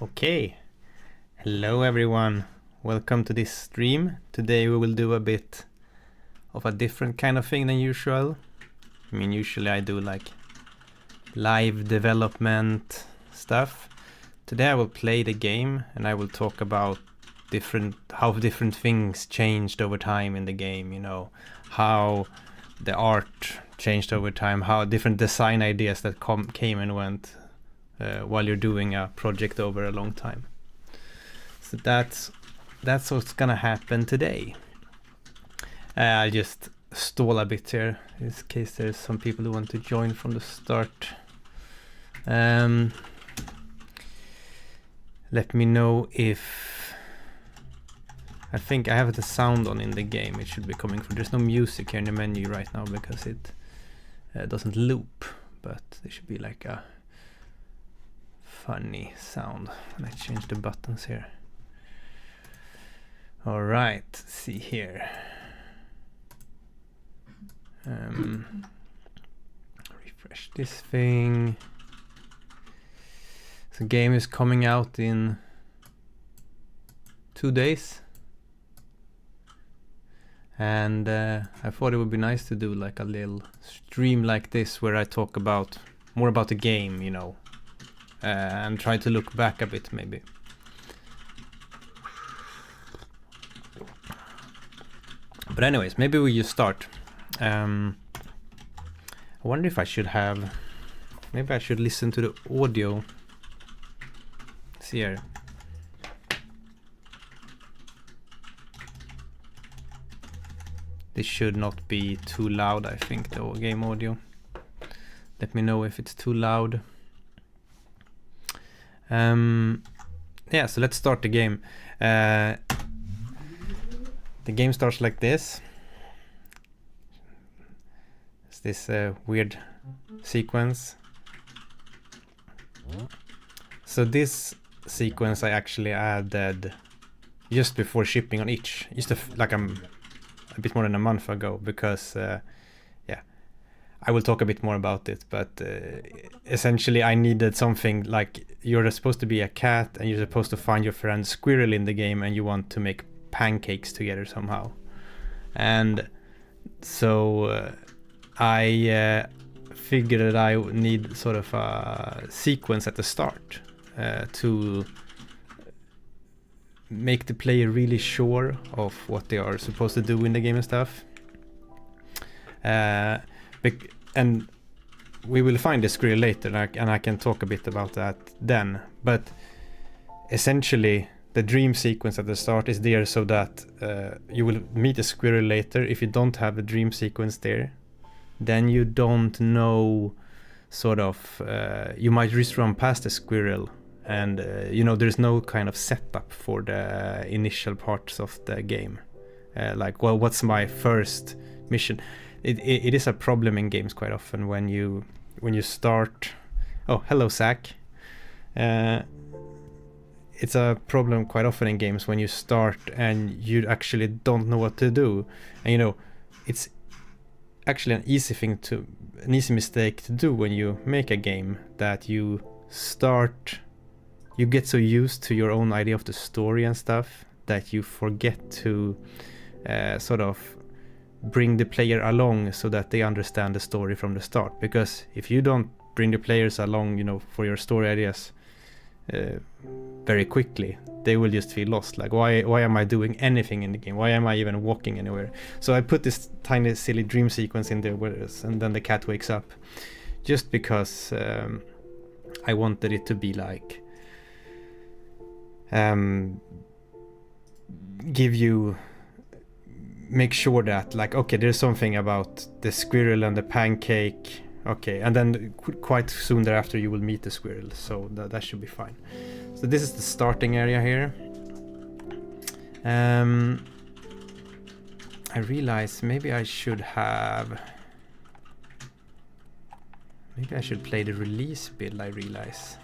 Okay, hello everyone, welcome to this stream. Today we will do a bit of a different kind of thing than usual. I mean, usually I do like live development stuff. Today I will play the game and I will talk about how different things changed over time in the game, you know, how the art changed over time, how different design ideas that came and went while you're doing a project over a long time. So that's what's gonna happen today. I'll just stall a bit here in case there's some people who want to join from the start. Let me know if I think I have the sound on in the game. It should be coming from. There's no music here in the menu right now because it doesn't loop, but there should be like a funny sound when I change the buttons here. All right, see here. Refresh this thing. The game is coming out in 2 days. And I thought it would be nice to do like a little stream like this where I talk more about the game, you know, and try to look back a bit maybe. But anyways, maybe we just start. I wonder if I should maybe I should listen to the audio. See here. This should not be too loud, I think, the game audio. Let me know if it's too loud. Yeah, so let's start the game. The game starts like this. It's this weird sequence. So this sequence I actually added just before shipping on itch, just like a bit more than a month ago, because yeah, I will talk a bit more about it, but essentially I needed something like you're supposed to be a cat and you're supposed to find your friend Squirrel in the game and you want to make pancakes together somehow. And so I figured that I would need sort of a sequence at the start to make the player really sure of what they are supposed to do in the game and stuff. And we will find the squirrel later, and I can talk a bit about that then. But essentially, the dream sequence at the start is there so that you will meet a squirrel later. If you don't have a dream sequence there, then you don't know, sort of, you might just run past the squirrel. And you know, there's no kind of setup for the initial parts of the game. Like, well, what's my first mission? It is a problem in games quite often when you start. Oh, hello, Zach. It's a problem quite often in games when you start and you actually don't know what to do. And you know, it's actually an easy mistake to do when you make a game, that you get so used to your own idea of the story and stuff that you forget to sort of bring the player along so that they understand the story from the start. Because if you don't bring the players along, you know, for your story ideas very quickly, they will just feel lost. Like, why am I doing anything in the game? Why am I even walking anywhere? So I put this tiny silly dream sequence in there, and then the cat wakes up, just because I wanted it to be like make sure that, like, okay, there's something about the squirrel and the pancake, okay, and then quite soon thereafter you will meet the squirrel, so that should be fine. So this is the starting area here. I realize maybe I should play the release build. I realize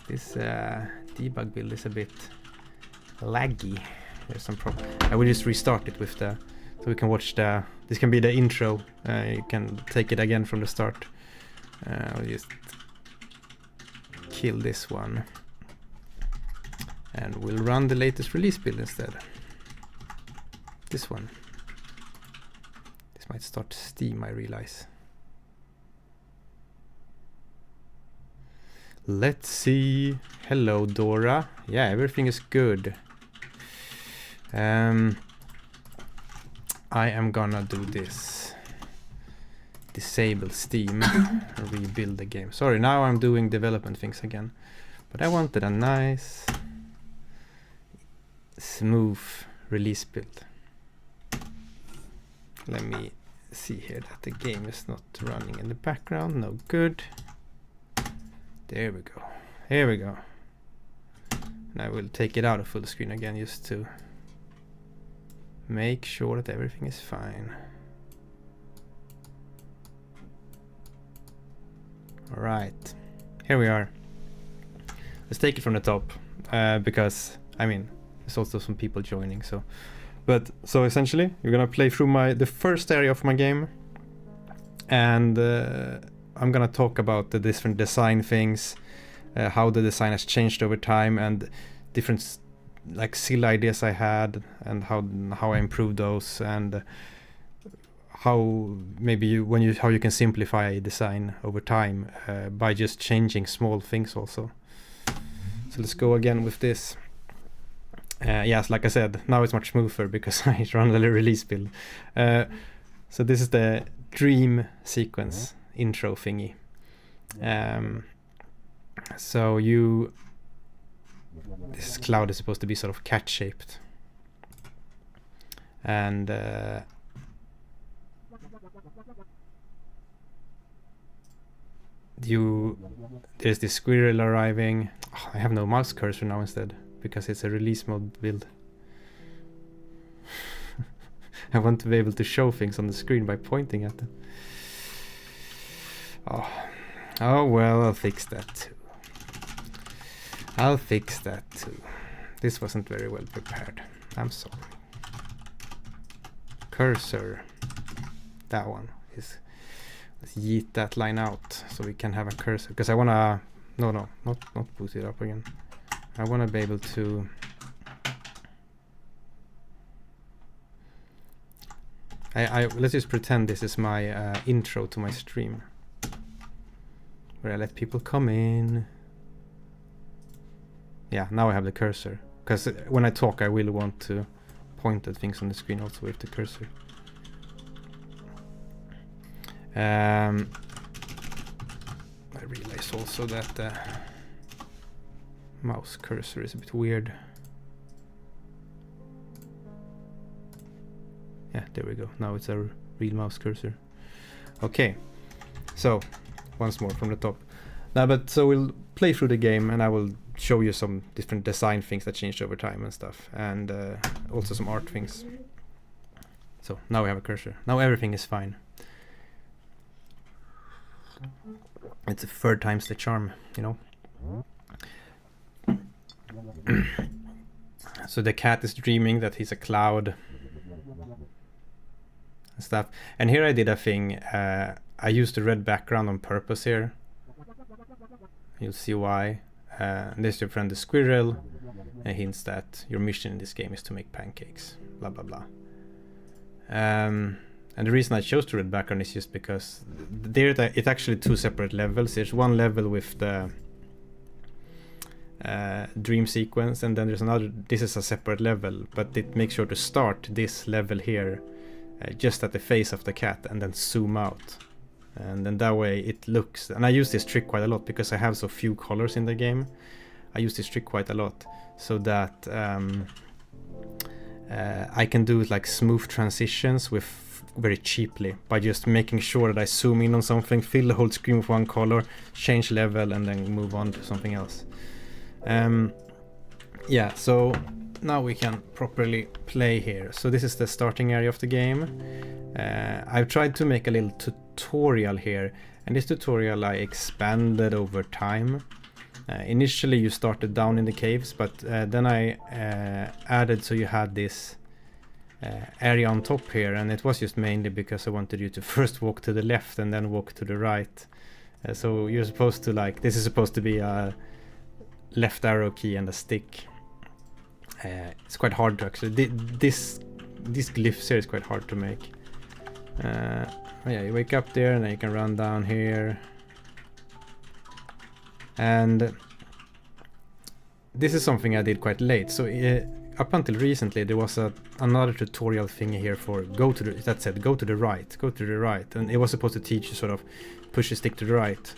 this debug build is a bit laggy. There's some problem. I will just restart it so we can watch this can be the intro. You can take it again from the start. I'll just kill this one. And we'll run the latest release build instead. This one. This might start Steam, I realize. Let's see. Hello, Dora. Yeah, everything is good. I am gonna do this. Disable Steam. Rebuild the game. Sorry, now I'm doing development things again. But I wanted a nice, smooth release build. Let me see here that the game is not running in the background. No good. There we go. Here we go. And I will take it out of full screen again just to make sure that everything is fine. All right, here we are. Let's take it from the top because I mean there's also some people joining. So essentially you're gonna play through the first area of my game, and I'm gonna talk about the different design things, how the design has changed over time, and different like silly ideas I had, and how I improved those, and how maybe how you can simplify a design over time by just changing small things also. So let's go again with this. Yes, like I said, now it's much smoother because I run the release build. So this is the dream sequence intro thingy. So this cloud is supposed to be sort of cat shaped, and there's this squirrel arriving. Oh, I have no mouse cursor now instead because it's a release mode build. I want to be able to show things on the screen by pointing at them. Oh well, I'll fix that too. This wasn't very well prepared. I'm sorry. Cursor. That one is. Let's yeet that line out so we can have a cursor. Because I wanna. No, not boot it up again. I wanna be able to. Let's just pretend this is my intro to my stream, where I let people come in. Yeah, now I have the cursor. Because when I talk, I will want to point at things on the screen also with the cursor. I realize also that the mouse cursor is a bit weird. Yeah, there we go. Now it's a real mouse cursor. Okay, so once more from the top. Now, but so we'll play through the game, and I will show you some different design things that changed over time and stuff, and also some art things. So now we have a cursor. Now everything is fine. It's a third time's the charm, you know. So the cat is dreaming that he's a cloud and stuff. And here I did a thing. I used the red background on purpose here. You'll see why. There's your friend the squirrel, and hints that your mission in this game is to make pancakes. Blah blah blah. And the reason I chose the red background is just because it's actually two separate levels. There's one level with the dream sequence, and then there's another. This is a separate level, but it makes sure to start this level here just at the face of the cat and then zoom out. And then that way it looks, and I use this trick quite a lot because I have so few colors in the game. I use this trick quite a lot so that I can do like smooth transitions with very cheaply by just making sure that I zoom in on something, fill the whole screen with one color, change level, and then move on to something else. Yeah, so now we can properly play here. So this is the starting area of the game. I've tried to make a little tutorial here, and this tutorial I expanded over time. Initially you started down in the caves, but then I added so you had this area on top here, and it was just mainly because I wanted you to first walk to the left and then walk to the right. So you're supposed to this is supposed to be a left arrow key and a stick. It's quite hard to actually, these glyphs here is quite hard to make. Oh yeah, you wake up there and then you can run down here. And this is something I did quite late. So up until recently there was another tutorial thing here for go to the right, and it was supposed to teach you sort of push the stick to the right.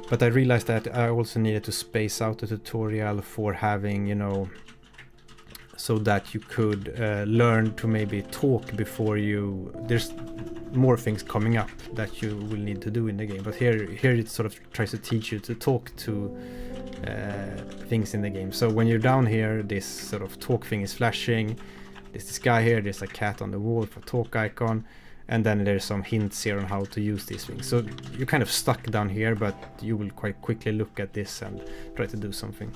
But I realized that I also needed to space out the tutorial for having, you know, so that you could learn to maybe talk before there's more things coming up that you will need to do in the game. But here it sort of tries to teach you to talk to things in the game. So when you're down here, this sort of talk thing is flashing. There's this guy here, there's a cat on the wall for talk icon, and then there's some hints here on how to use these things. So you're kind of stuck down here, but you will quite quickly look at this and try to do something.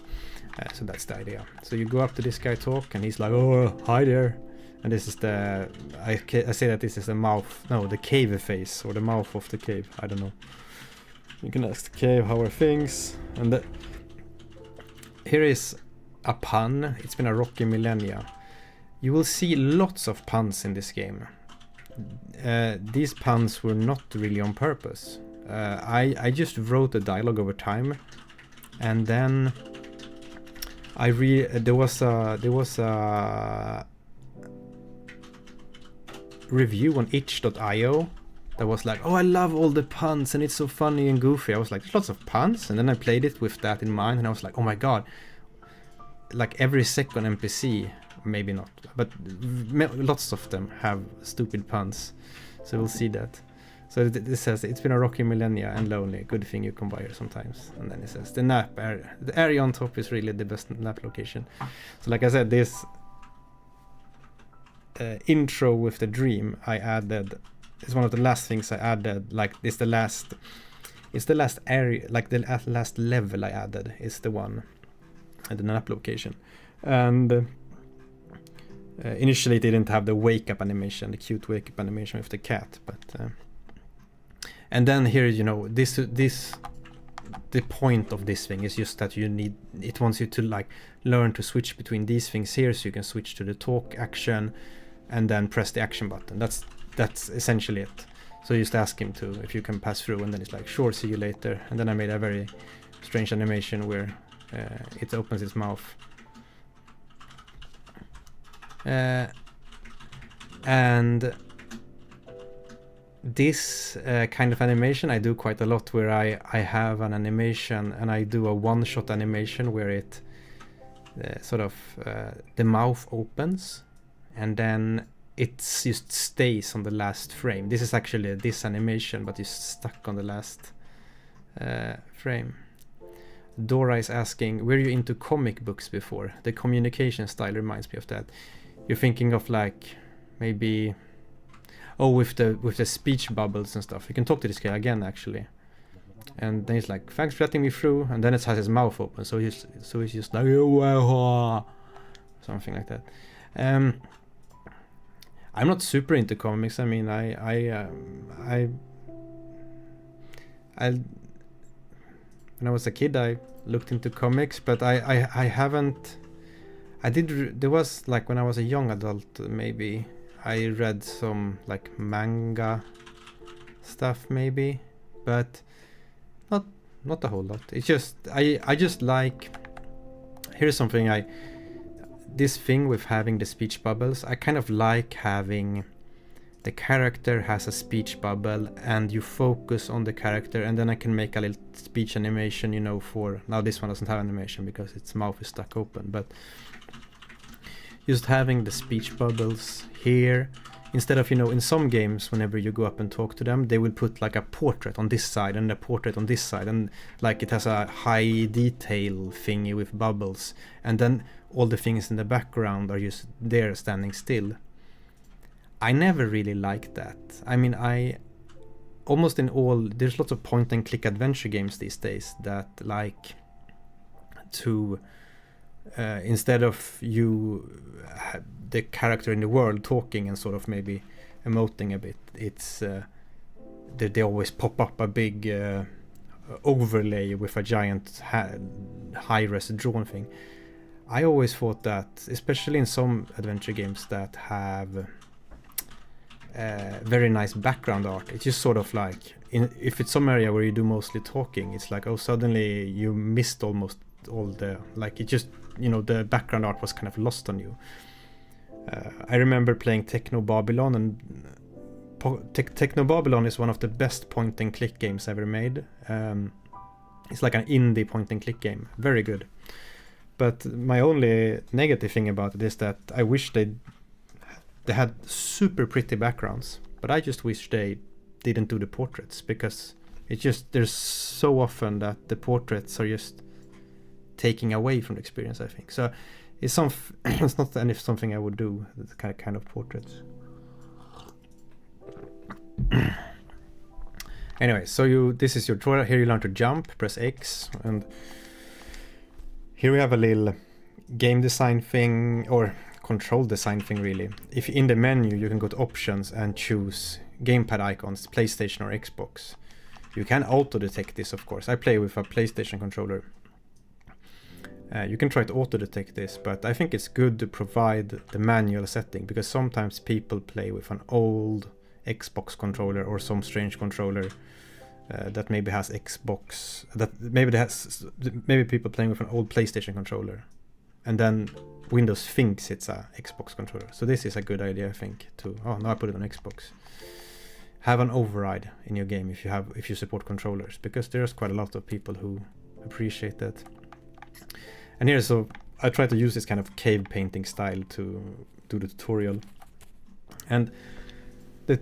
So that's the idea. So you go up to this guy talk, and he's like, oh, hi there. And this is the, I say that this is the mouth, no, the cave face, or the mouth of the cave, I don't know. You can ask the cave, how are things? And here is a pun. It's been a rocky millennia. You will see lots of puns in this game. These puns were not really on purpose. I just wrote the dialogue over time, and then there was a review on itch.io that was like, oh, I love all the puns and it's so funny and goofy. I was like, there's lots of puns, and then I played it with that in mind, and I was like, oh my god, like every second NPC, maybe not, but lots of them have stupid puns. So we'll see that. So this says, it's been a rocky millennia and lonely, good thing you come by here sometimes. And then it says, the nap area, the area on top is really the best nap location. So like I said, this intro with the dream I added is one of the last things I added. Like it's the last area, like the last level I added is the one at the nap location. And initially it didn't have the wake up animation, the cute wake up animation with the cat, but and then here, you know, the point of this thing is just that it wants you to like learn to switch between these things here, so you can switch to the talk action and then press the action button. That's essentially it. So you just ask him if you can pass through, and then it's like, sure, see you later. And then I made a very strange animation where it opens its mouth. And this kind of animation I do quite a lot, where I have an animation and I do a one-shot animation where it the mouth opens and then it just stays on the last frame. This is actually this animation, but it's stuck on the last frame. Dora is asking, were you into comic books before? The communication style reminds me of that. You're thinking of like maybe, oh, with the speech bubbles and stuff. You can talk to this guy again actually, and then he's like, thanks for letting me through, and then it has his mouth open, so he's just like something like that. I'm not super into comics. I mean, I when I was a kid I looked into comics, but I haven't. There was like when I was a young adult, maybe I read some like manga stuff maybe, but not a whole lot. It's just I just like, here's something this thing with having the speech bubbles, I kind of like having the character has a speech bubble and you focus on the character, and then I can make a little speech animation, you know, for now this one doesn't have animation because its mouth is stuck open, but just having the speech bubbles here, instead of, you know, in some games whenever you go up and talk to them, they will put like a portrait on this side and a portrait on this side, and like it has a high detail thingy with bubbles, and then all the things in the background are just there standing still. I never really liked that. I mean, there's lots of point and click adventure games these days that like to instead of the character in the world talking and sort of maybe emoting a bit, it's they always pop up a big overlay with a giant high-res drawn thing. I always thought that, especially in some adventure games that have very nice background art, it's just sort of like, if it's some area where you do mostly talking, it's like, oh, suddenly you missed almost all the, like, it just, you know, the background art was kind of lost on you. I remember playing Techno Babylon, and Techno Babylon is one of the best point and click games ever made. It's like an indie point and click game, very good. But my only negative thing about it is that I wish they had super pretty backgrounds, but I just wish they didn't do the portraits, because it's just, there's so often that the portraits are just taking away from the experience, I think. So it's it's not something I would do, the kind of portraits. Anyway, so this is your tutorial. Here you learn to jump, press X, and here we have a little game design thing, or control design thing really. If in the menu you can go to options and choose gamepad icons, PlayStation or Xbox. You can auto detect this, of course. I play with a PlayStation controller. You can try to auto detect this, but I think it's good to provide the manual setting, because sometimes people play with an old Xbox controller or some strange controller that maybe has Xbox, that maybe people playing with an old PlayStation controller, and then Windows thinks it's a Xbox controller. So this is a good idea, I think, to, oh, now I put it on Xbox. Have an override in your game if you support controllers, because there's quite a lot of people who appreciate that. And here, so I try to use this kind of cave painting style to do the tutorial. And the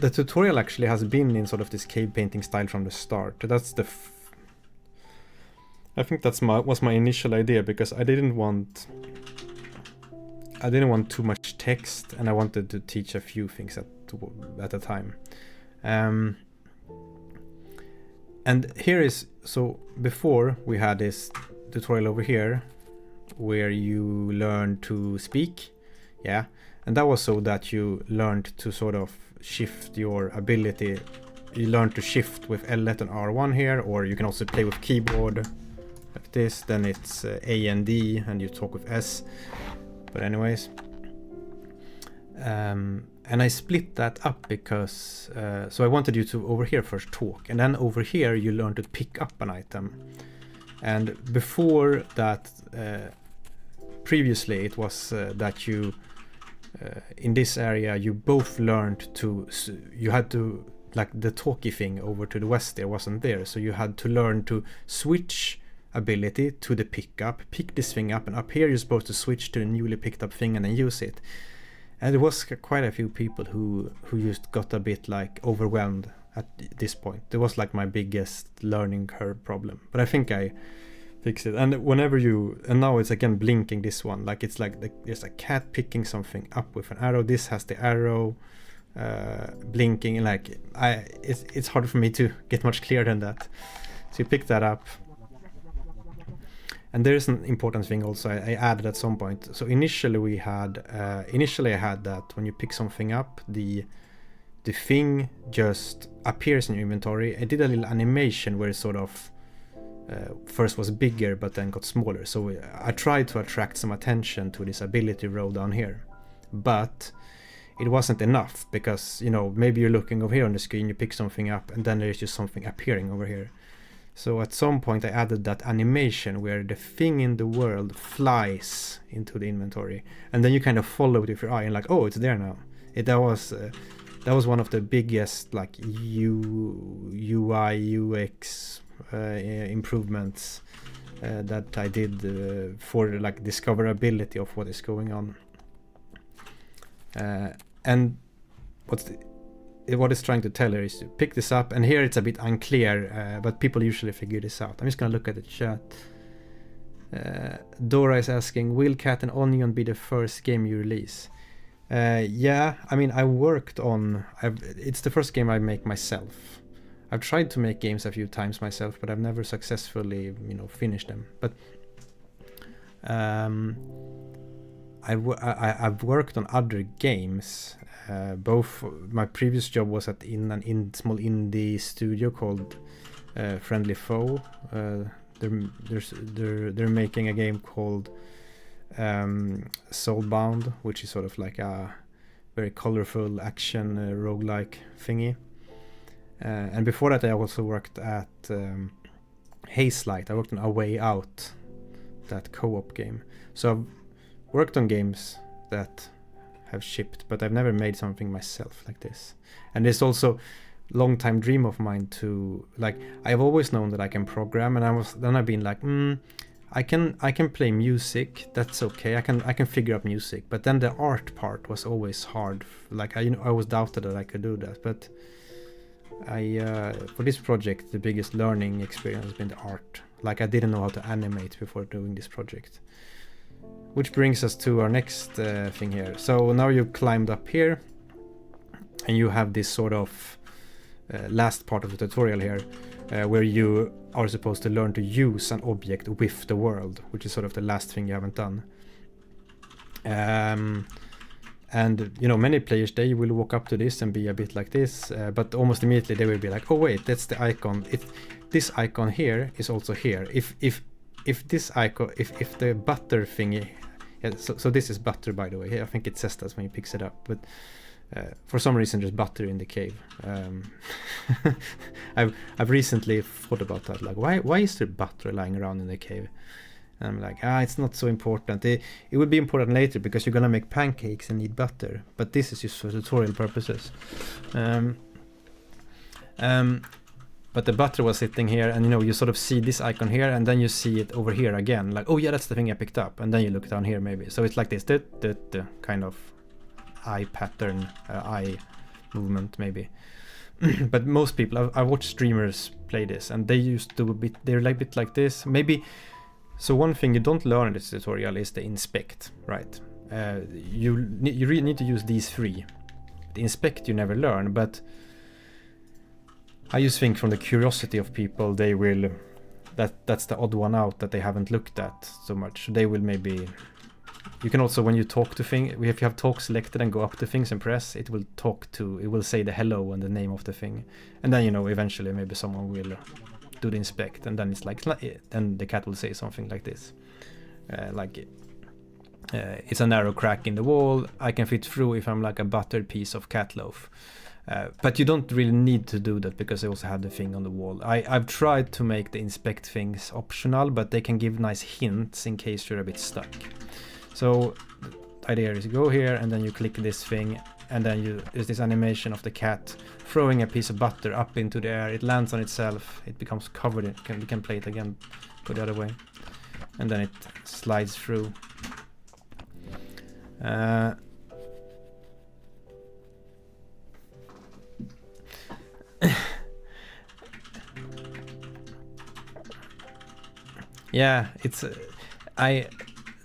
tutorial actually has been in sort of this cave painting style from the start. That's I think that's was my initial idea, because I didn't want too much text, and I wanted to teach a few things at a time. And here is, so before we had this tutorial over here where you learn to speak, yeah, and that was so that you learned to sort of shift your ability. You learn to shift with L1 and R1 here, or you can also play with keyboard like this. Then it's A and D, and you talk with S. But anyways, and I split that up because so I wanted you to over here first talk, and then over here you learn to pick up an item. And before that, previously it was that you in this area you both learned to, you had to, like the talkie thing over to the west there wasn't there, so you had to learn to switch ability to the pickup, pick this thing up, and up here you're supposed to switch to the newly picked up thing and then use it. And there was quite a few people who just got a bit like overwhelmed at this point. It was like my biggest learning curve problem, but I think I fixed it. And whenever and now it's again blinking, this one, like it's like there's a cat picking something up with an arrow. This has the arrow blinking, like it's hard for me to get much clearer than that. So you pick that up. And there is an important thing also I added at some point. So initially I had that when you pick something up, the thing just appears in your inventory. I did a little animation where it sort of first was bigger but then got smaller. So I tried to attract some attention to this ability row down here, but it wasn't enough, because you know, maybe you're looking over here on the screen, you pick something up, and then there's just something appearing over here. So at some point I added that animation where the thing in the world flies into the inventory, and then you kind of follow it with your eye and like, oh, it's there now. That was one of the biggest like UI UX improvements that I did for like discoverability of what is going on. And what it's trying to tell her is to pick this up, and here it's a bit unclear, but people usually figure this out. I'm just gonna look at the chat. Dora is asking, will Cat and Onion be the first game you release? Yeah, I mean, it's the first game I make myself. I've tried to make games a few times myself, but I've never successfully, finished them. But I've worked on other games. Both my previous job was at in a small indie studio called friendly foe. They're making a game called Soulbound, which is sort of like a very colorful action roguelike thingy. And before that I also worked at Hazelight. I worked on A Way Out, that co-op game. So I've worked on games that have shipped, but I've never made something myself like this. And it's also long time dream of mine to, like, I've always known that I can program, and I've been like, I can play music, that's okay, I can figure out music, but then the art part was always hard. Like I always doubted that I could do that, but for this project the biggest learning experience has been the art. Like I didn't know how to animate before doing this project. Which brings us to our next thing here. So now you've climbed up here and you have this sort of last part of the tutorial here where you are supposed to learn to use an object with the world, which is sort of the last thing you haven't done. And you know, many players, they will walk up to this and be a bit like this, but almost immediately they will be like, oh wait, that's the icon. This icon here is also here. If this icon, if the butter thingy, yeah, so this is butter, by the way. I think it says that when you picks it up, but for some reason there's butter in the cave. I've recently thought about that, like why is there butter lying around in the cave? And I'm like, it's not so important. It would be important later because you're gonna make pancakes and need butter, but this is just for tutorial purposes. But the butter was sitting here, and you know, you sort of see this icon here, and then you see it over here again, like, oh yeah, that's the thing I picked up, and then you look down here maybe. So it's like this kind of eye pattern, eye movement maybe. But most people, I watch streamers play this, and they used to they're like a bit like this maybe. So one thing you don't learn in this tutorial is the inspect, right? You really need to use these three. The inspect you never learn, but I just think from the curiosity of people, they will, that's the odd one out that they haven't looked at so much. They will maybe, you can also, when you talk to things, if you have talk selected and go up to things and press, it will say the hello and the name of the thing. And then, you know, eventually maybe someone will do the inspect, and then it's like, then the cat will say something like this. It's a narrow crack in the wall, I can fit through if I'm like a buttered piece of cat loaf. But you don't really need to do that because they also have the thing on the wall. I've tried to make the inspect things optional, but they can give nice hints in case you're a bit stuck. So the idea is you go here and then you click this thing, and then there's this animation of the cat throwing a piece of butter up into the air. It lands on itself, it becomes covered in, we can play it again, go the other way, and then it slides through. Yeah, it's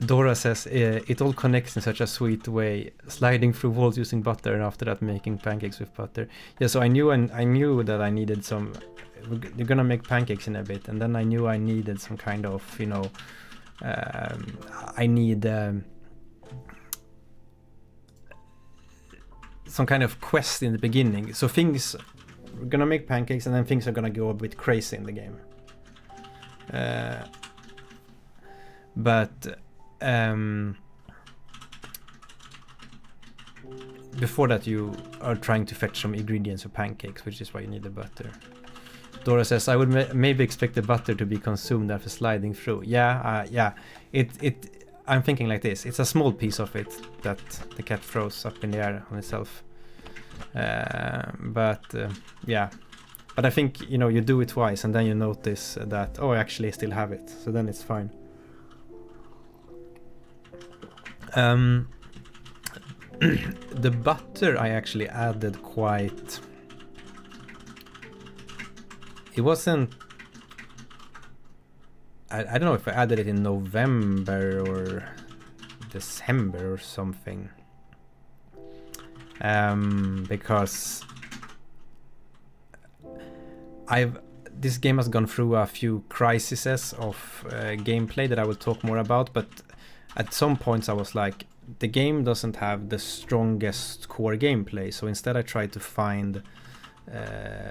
Dora says it all connects in such a sweet way, sliding through walls using butter, and after that making pancakes with butter. Yeah, so I knew that I needed some. You're gonna make pancakes in a bit, and then I knew I needed some kind of, you know, I need some kind of quest in the beginning. So we're gonna make pancakes, and then things are gonna go a bit crazy in the game. But before that you are trying to fetch some ingredients for pancakes, which is why you need the butter. Dora says, I would maybe expect the butter to be consumed after sliding through. Yeah, I'm thinking like this. It's a small piece of it that the cat throws up in the air on itself. Yeah. But I think, you know, you do it twice and then you notice that, oh, I actually still have it. So then it's fine. The butter I actually added quite... It wasn't... I don't know if I added it in November or December or something. Because this game has gone through a few crises of gameplay that I will talk more about, but at some points I was like, the game doesn't have the strongest core gameplay, so instead I tried to find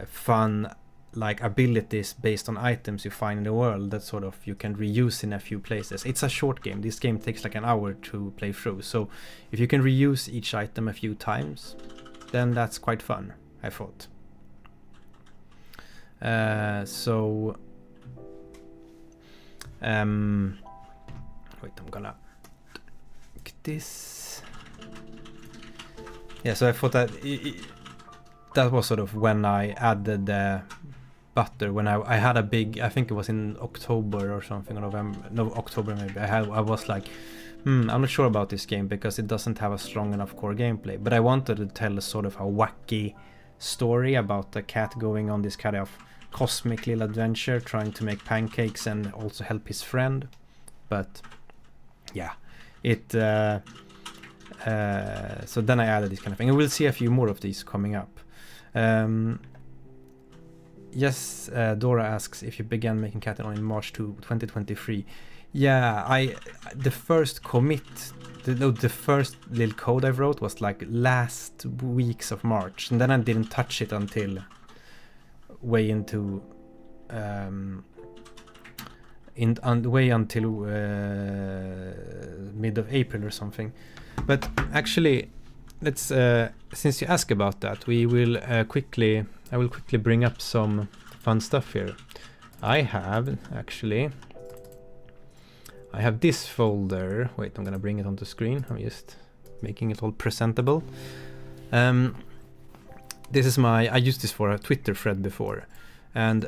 fun like abilities based on items you find in the world that sort of you can reuse in a few places. It's a short game. This game takes like an hour to play through. So if you can reuse each item a few times, then that's quite fun, I thought. Wait, I'm gonna look this. Yeah, so I thought that that was sort of when I added the butter, when I had a big, I think it was in October or something, or November, no, October maybe. I was like, I'm not sure about this game because it doesn't have a strong enough core gameplay, but I wanted to tell a sort of a wacky story about the cat going on this kind of cosmic little adventure, trying to make pancakes and also help his friend. But yeah, it so then I added this kind of thing, and we'll see a few more of these coming up. Yes, Dora asks if you began making Catalan in March 2023. Yeah, the first commit, the first little code I wrote was like last weeks of March, and then I didn't touch it until way into mid of April or something. But actually, let's since you ask about that, I will quickly bring up some fun stuff here. I have this folder. Wait, I'm gonna bring it onto screen. I'm just making it all presentable. This is I used this for a Twitter thread before, and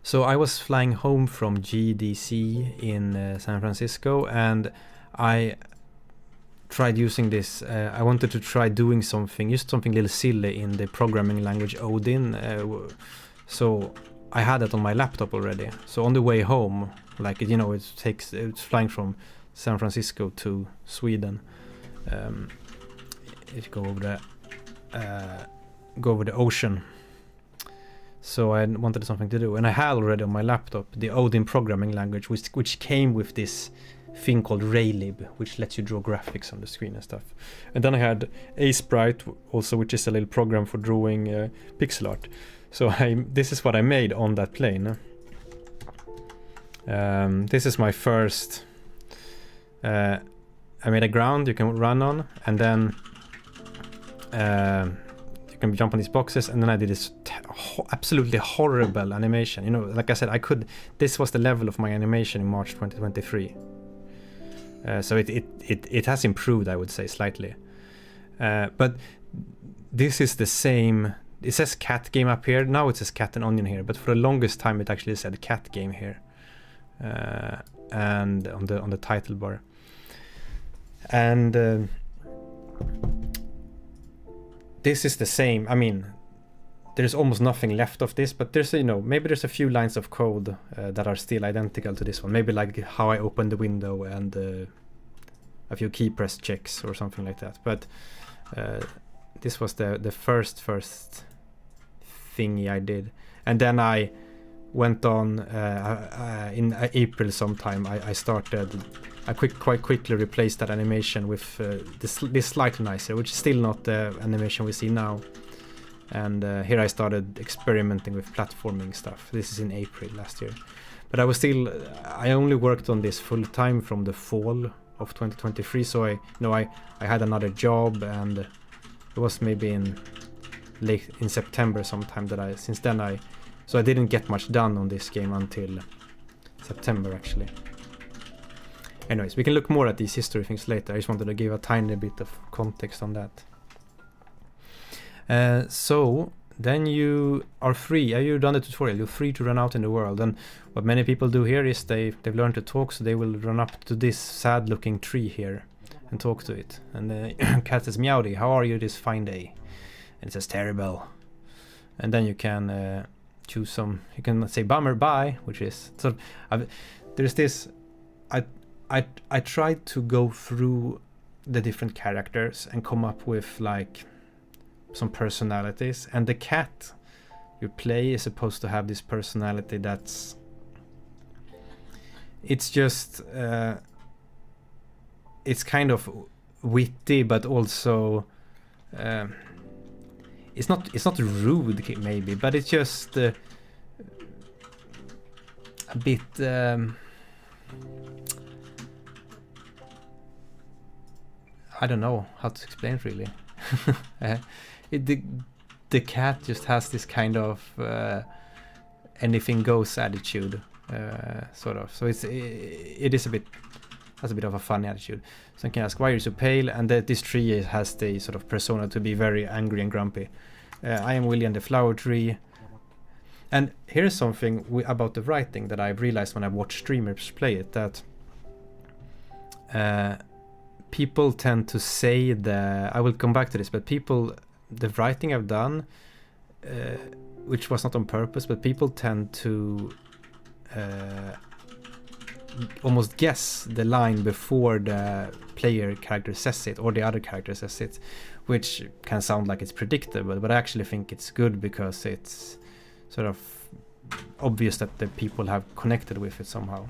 so I was flying home from GDC in San Francisco, and I tried using this. I wanted to try doing something little silly in the programming language Odin. So I had it on my laptop already. So on the way home, like it's flying from San Francisco to Sweden. If you go over the ocean. So I wanted something to do, and I had already on my laptop the Odin programming language, which came with this thing called Raylib, which lets you draw graphics on the screen and stuff. And then I had Aseprite also, which is a little program for drawing pixel art. So this is what I made on that plane. This is my first. I made a ground you can run on, and then you can jump on these boxes, and then I did this absolutely horrible animation. Like I said, this was the level of my animation in March 2023. So it has improved, I would say, slightly. But this is the same. It says cat game up here. Now it says cat and onion here, but for the longest time it actually said cat game here, and on the title bar. And this is the same. I mean, there's almost nothing left of this, but there's maybe there's a few lines of code that are still identical to this one. Maybe like how I open the window and a few key press checks or something like that. But this was the first thingy I did, and then I went on in April sometime. I quite quickly replaced that animation with this slightly nicer, which is still not the animation we see now. And here I started experimenting with platforming stuff. This is in April last year. But I only worked on this full time from the fall of 2023. So I had another job, and it was maybe in September sometime so I didn't get much done on this game until September actually. Anyways, we can look more at these history things later. I just wanted to give a tiny bit of context on that. So then you are free. You've done the tutorial. You're free to run out in the world. And what many people do here is they've learned to talk, so they will run up to this sad-looking tree here and talk to it. And the cat says, "Meowdy, how are you this fine day?" And it says, "Terrible." And then you can choose some. You can say, "Bummer, bye," which is so. There's this. I tried to go through the different characters and come up with like some personalities, and the cat you play is supposed to have this personality it's just it's kind of witty, but also it's not rude maybe, but it's just a bit I don't know how to explain it really. The cat just has this kind of anything goes attitude, sort of. So it is a bit, has a bit of a funny attitude. So you can ask, why are you so pale? And this tree has the sort of persona to be very angry and grumpy. I am William the flower tree. And here's something about the writing that I've realized when I've watched streamers play it, that people tend to say I will come back to this, but the writing I've done, which was not on purpose, but people tend to almost guess the line before the player character says it or the other character says it, which can sound like it's predictable, but I actually think it's good because it's sort of obvious that the people have connected with it somehow.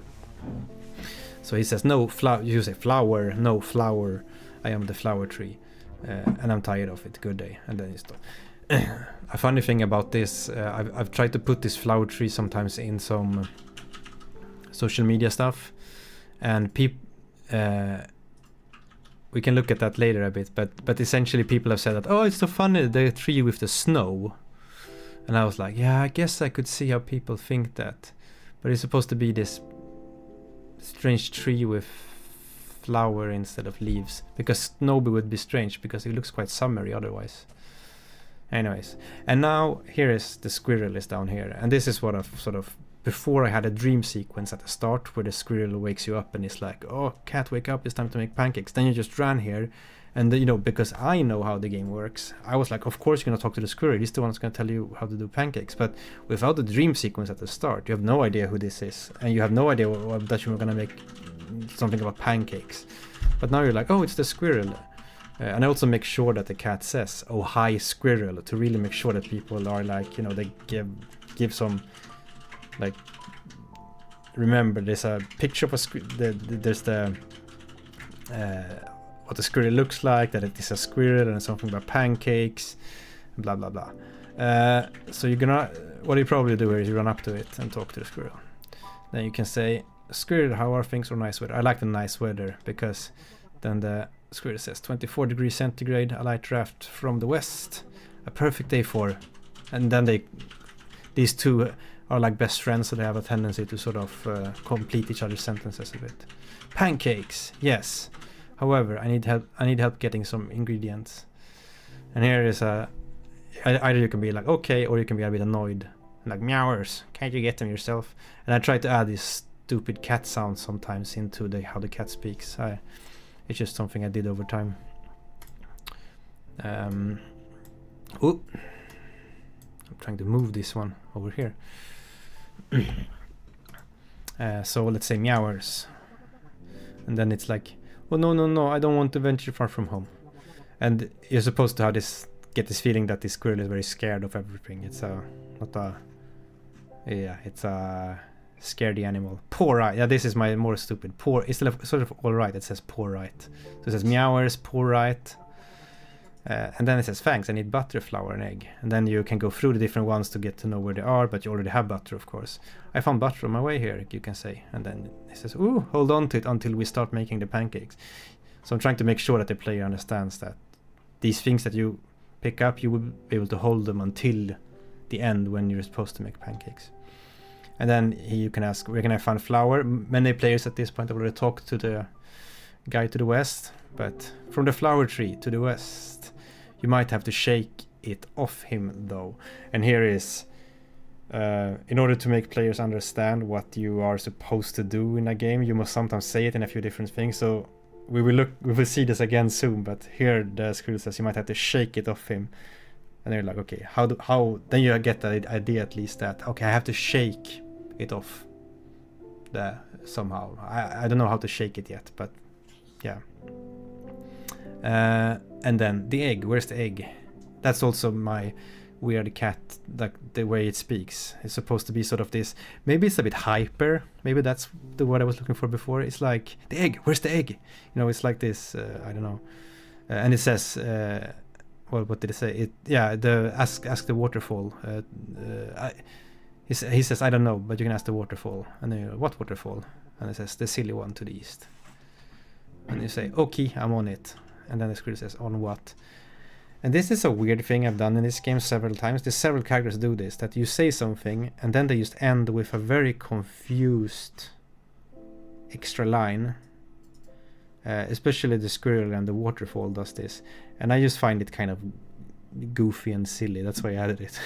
So he says, no flower, you say flower, no flower, I am the flower tree, and I'm tired of it, good day. And then he stopped. A funny thing about this, I've tried to put this flower tree sometimes in some social media stuff, and we can look at that later a bit, but essentially people have said that, oh, it's so funny, the tree with the snow. And I was like, yeah, I guess I could see how people think that, but it's supposed to be this strange tree with flower instead of leaves, because Snowy would be strange because it looks quite summery otherwise. Anyways, and now here is the squirrel is down here, and this is what I've sort of, before I had a dream sequence at the start where the squirrel wakes you up and it's like, oh, cat, wake up, it's time to make pancakes. Then you just ran here, and you know, because I know how the game works, I was like, of course you're gonna talk to the squirrel, he's the one that's gonna tell you how to do pancakes. But without the dream sequence at the start, you have no idea who this is, and you have no idea that you're gonna make something about pancakes. But now you're like, oh, it's the squirrel. And I also make sure that the cat says, oh, hi squirrel, to really make sure that people are like, you know, they give some, like, remember there's a picture of there's the what the squirrel looks like, that it is a squirrel, and something about pancakes, blah blah blah. So you're gonna, what you probably do here is you run up to it and talk to the squirrel. Then you can say, squirrel, how are things, or nice weather? I like the nice weather, because then the squirrel says 24 degrees centigrade, a light draft from the west, a perfect day for, and then these two are like best friends, so they have a tendency to sort of complete each other's sentences a bit. Pancakes, yes. However, I need help getting some ingredients. And here is either you can be like, okay, or you can be a bit annoyed, like, meowers, can't you get them yourself? And I try to add these stupid cat sounds sometimes into how the cat speaks. It's just something I did over time. I'm trying to move this one over here. So let's say meowers, and then it's like, oh no, I don't want to venture far from home. And you're supposed to get this feeling that this squirrel is very scared of everything. It's a scaredy animal. Poor right. Yeah, this is my more stupid. Poor, instead of sort of all right, it says poor right. So it says meowers, poor right. And then it says thanks, I need butter, flour, and egg. And then you can go through the different ones to get to know where they are, but you already have butter, of course. I found butter on my way here, you can say. And then it says, ooh, hold on to it until we start making the pancakes. So I'm trying to make sure that the player understands that these things that you pick up, you will be able to hold them until the end when you're supposed to make pancakes. And then you can ask, where can I find flour? Many players at this point have already talked to the guy to the west, but from the flower tree to the west, you might have to shake it off him though. And here is, in order to make players understand what you are supposed to do in a game, you must sometimes say it in a few different things. So we will see this again soon, but here the squirrel says you might have to shake it off him. And they're like, okay, how then you get the idea at least that, okay, I have to shake it off somehow. I don't know how to shake it yet, but yeah. And then the egg, where's the egg? That's also my weird cat, like the way it speaks. It's supposed to be sort of this, maybe it's a bit hyper, maybe that's the word I was looking for before. It's like, the egg, where's the egg? You know, it's like this, I don't know. And it says, well, what did it say? Ask the waterfall. he says, I don't know, but you can ask the waterfall. And then you go, what waterfall? And it says, the silly one to the east. And you say, okay, I'm on it. And then the script says, on what? And this is a weird thing I've done in this game several times. There's several characters do this, that you say something, and then they just end with a very confused extra line. Especially the squirrel and the waterfall does this. And I just find it kind of goofy and silly. That's why I added it.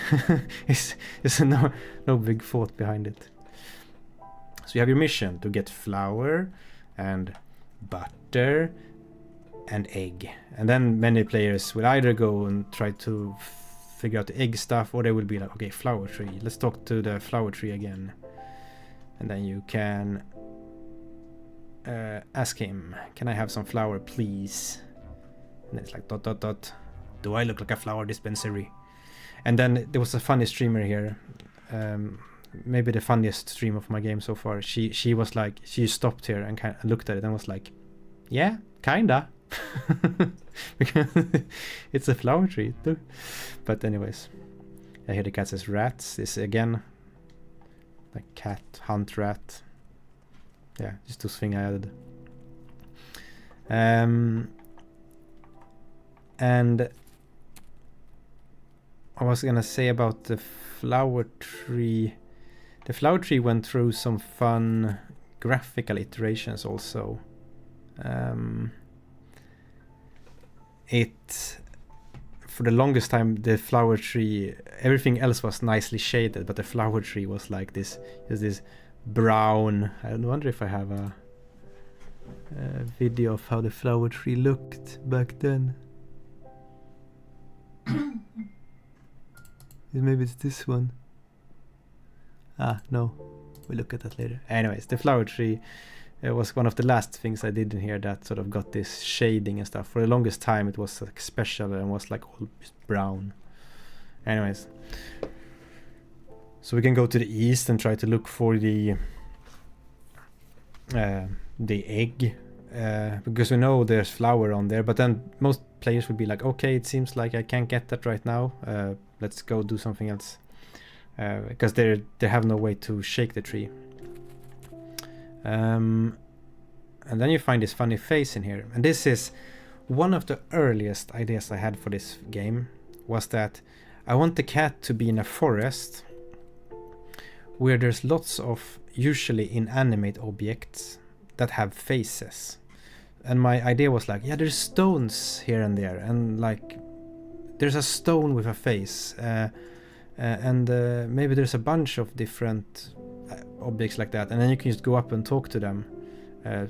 It's no big thought behind it. So you have your mission to get flour and butter and egg. And then many players will either go and try to figure out the egg stuff, or they will be like, okay, flower tree. Let's talk to the flower tree again. And then you can ask him, can I have some flour, please? And it's like, ... Do I look like a flower dispensary? And then there was a funny streamer here, maybe the funniest stream of my game so far. She was like, she stopped here and kind of looked at it and was like, yeah, kinda. Because it's a flower tree too. But anyways, I hear the cat says rats. This again, like cat, hunt, rat. Yeah, just those things I added. And I was gonna say about the flower tree. The flower tree went through some fun graphical iterations also. For the longest time, the flower tree, everything else was nicely shaded, but the flower tree was like this brown. I wonder if I have a video of how the flower tree looked back then. Maybe it's this one. No, we'll look at that later. Anyways, the flower tree was one of the last things I did in here that sort of got this shading and stuff. For the longest time it was like special and was like all brown. Anyways, so we can go to the east and try to look for the egg, because we know there's flour on there, but then most players would be like, okay, it seems like I can't get that right now, let's go do something else, because they have no way to shake the tree. And then you find this funny face in here, and this is one of the earliest ideas I had for this game, was that I want the cat to be in a forest where there's lots of usually inanimate objects that have faces. And my idea was like, yeah, there's stones here and there, and like there's a stone with a face, and maybe there's a bunch of different objects like that, and then you can just go up and talk to them,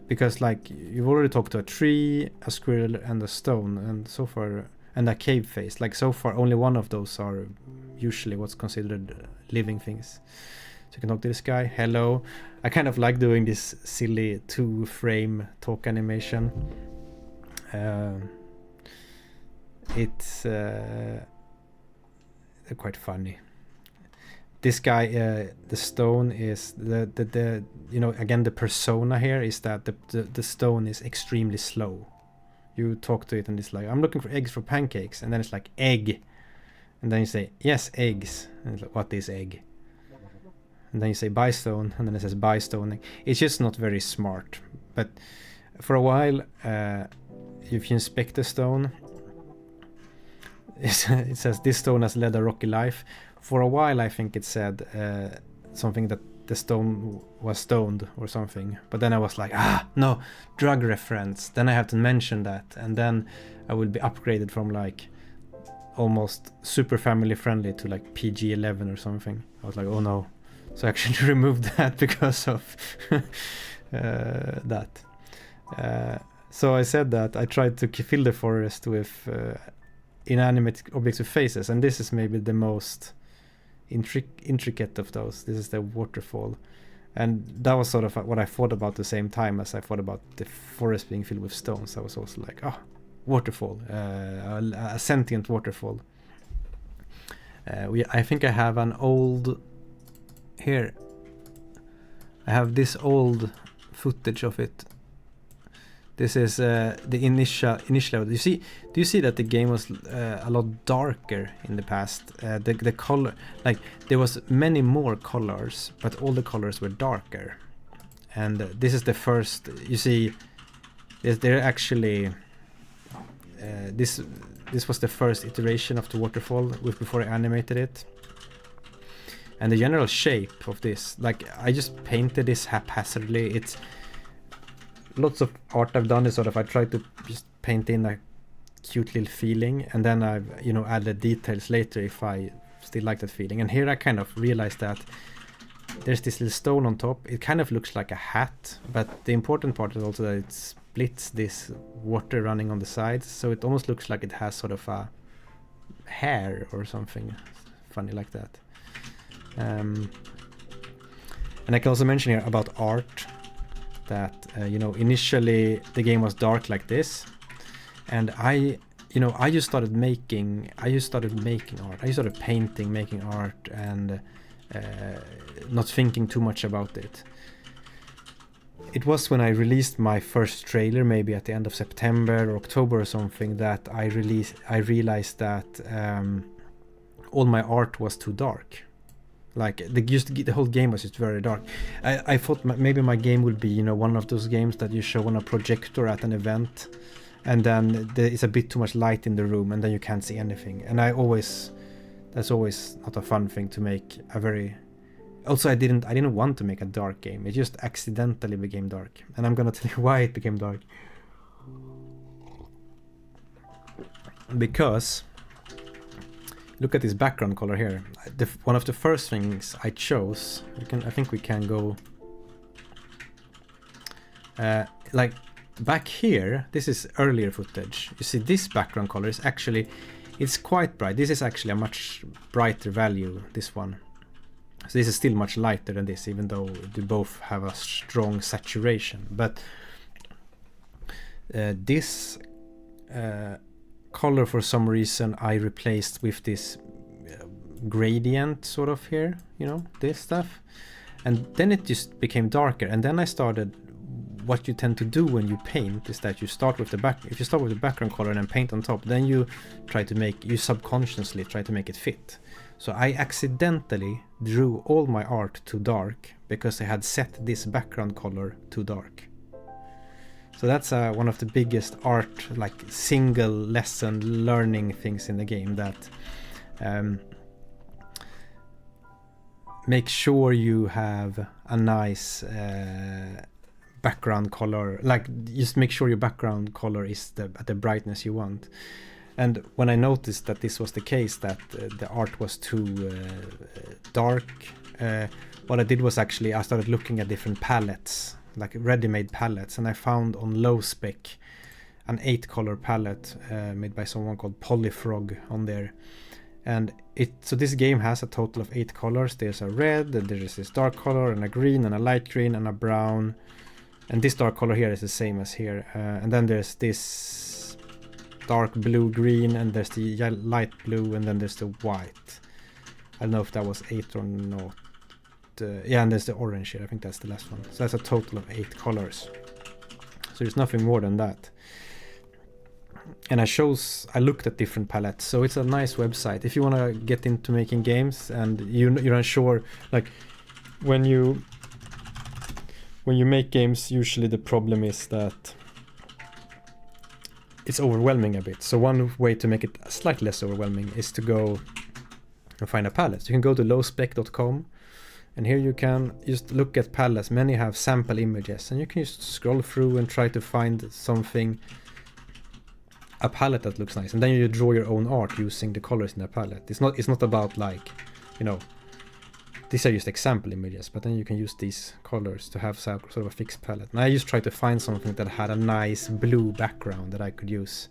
because like you've already talked to a tree, a squirrel, and a stone, and so far, and a cave face. Like so far only one of those are usually what's considered living things. So you can talk to this guy. Hello. I kind of like doing this silly 2-frame talk animation. It's quite funny. This guy, the stone is the you know, again, the persona here is that the stone is extremely slow. You talk to it and it's like, I'm looking for eggs for pancakes, and then it's like egg, and then you say yes, eggs, and it's like, what is egg? And then you say buy stone, and then it says buy stone. It's just not very smart. But for a while, if you inspect the stone, it says this stone has led a rocky life. For a while I think it said something that the stone was stoned or something, but then I was like, no, drug reference, then I have to mention that, and then I will be upgraded from like almost super family friendly to like PG-11 or something. I was like, oh no. So I actually removed that because of that. So I said that I tried to fill the forest with inanimate objects with faces, and this is maybe the most intricate of those. This is the waterfall, and that was sort of what I thought about the same time as I thought about the forest being filled with stones. I was also like, waterfall, a sentient waterfall. I think I have an old here. I have this old footage of it. This is the initial. Do you see that the game was a lot darker in the past? The color, like there was many more colors, but all the colors were darker. And this is the first. You see, they're actually. This was the first iteration of the waterfall before I animated it. And the general shape of this, like I just painted this haphazardly. It's lots of art I've done is sort of I try to just paint in a cute little feeling, and then I've added details later if I still like that feeling. And here I kind of realized that there's this little stone on top. It kind of looks like a hat, but the important part is also that it splits this water running on the sides, so it almost looks like it has sort of a hair or something funny like that. And I can also mention here about art that initially the game was dark like this, and I just started making art. I started painting, making art, and not thinking too much about it. It was when I released my first trailer, maybe at the end of September or October or something, that I realized that all my art was too dark. Like the whole game was just very dark. I thought maybe my game would be one of those games that you show on a projector at an event, and then it's a bit too much light in the room, and then you can't see anything. And that's always not a fun thing to make. Also, I didn't want to make a dark game. It just accidentally became dark, and I'm gonna tell you why it became dark. Because look at this background color here. One of the first things I chose, I think we can go like back here. This is earlier footage. You see this background color is actually, it's quite bright. This is actually a much brighter value, this one. So this is still much lighter than this, even though they both have a strong saturation. But this color, for some reason, I replaced with this gradient sort of here, this stuff. And then it just became darker. And then I started, what you tend to do when you paint is that you start with if you start with the background color and then paint on top, then you subconsciously try to make it fit. So I accidentally drew all my art too dark because I had set this background color too dark. So that's one of the biggest art, like single lesson learning things in the game, that make sure you have a nice background color, like just make sure your background color is at the brightness you want. And when I noticed that this was the case, that the art was too dark, what I did was actually I started looking at different palettes, like ready-made palettes, and I found on low spec an 8-color palette made by someone called Polyfrog on there. And so this game has a total of 8 colors. There's a red, and there is this dark color, and a green, and a light green, and a brown. And this dark color here is the same as here. And then there's this dark blue green, and there's the light blue, and then there's the white. I don't know if that was 8 or not. Yeah, and there's the orange here. I think that's the last one. So that's a total of 8 colors. So there's nothing more than that. And I looked at different palettes. So it's a nice website if you want to get into making games and you're unsure. Like when you make games, usually the problem is that it's overwhelming a bit. So one way to make it slightly less overwhelming is to go and find a palette. So you can go to lowspec.com, and here you can just look at palettes. Many have sample images, and you can just scroll through and try to find a palette that looks nice, and then you draw your own art using the colors in the palette. It's not about like, these are just example images, but then you can use these colors to have sort of a fixed palette. And I just tried to find something that had a nice blue background that I could use,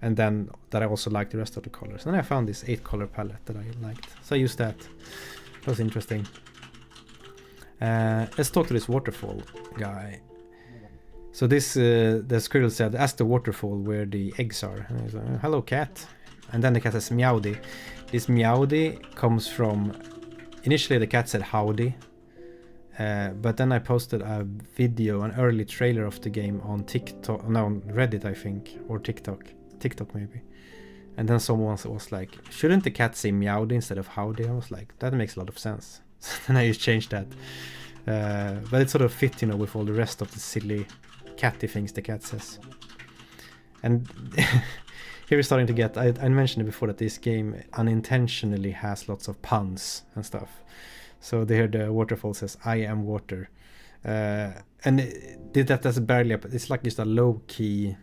and then that I also liked the rest of the colors. And I found this 8-color palette that I liked, so I used that. That was interesting. Let's talk to this waterfall guy. So this, the squirrel said, ask the waterfall where the eggs are. And he's like, hello cat. And then the cat says meowdy. This meowdy comes from, initially the cat said howdy. But then I posted a video, an early trailer of the game on TikTok, no, on Reddit I think, or TikTok maybe. And then someone was like, shouldn't the cat say meowdy instead of howdy? I was like, that makes a lot of sense. So then I just changed that. But it sort of fit, you know, with all the rest of the silly catty things the cat says. And here we're starting to get, I mentioned it before that this game unintentionally has lots of puns and stuff. So there the waterfall says, I am water. And that's barely, it's like just a low key,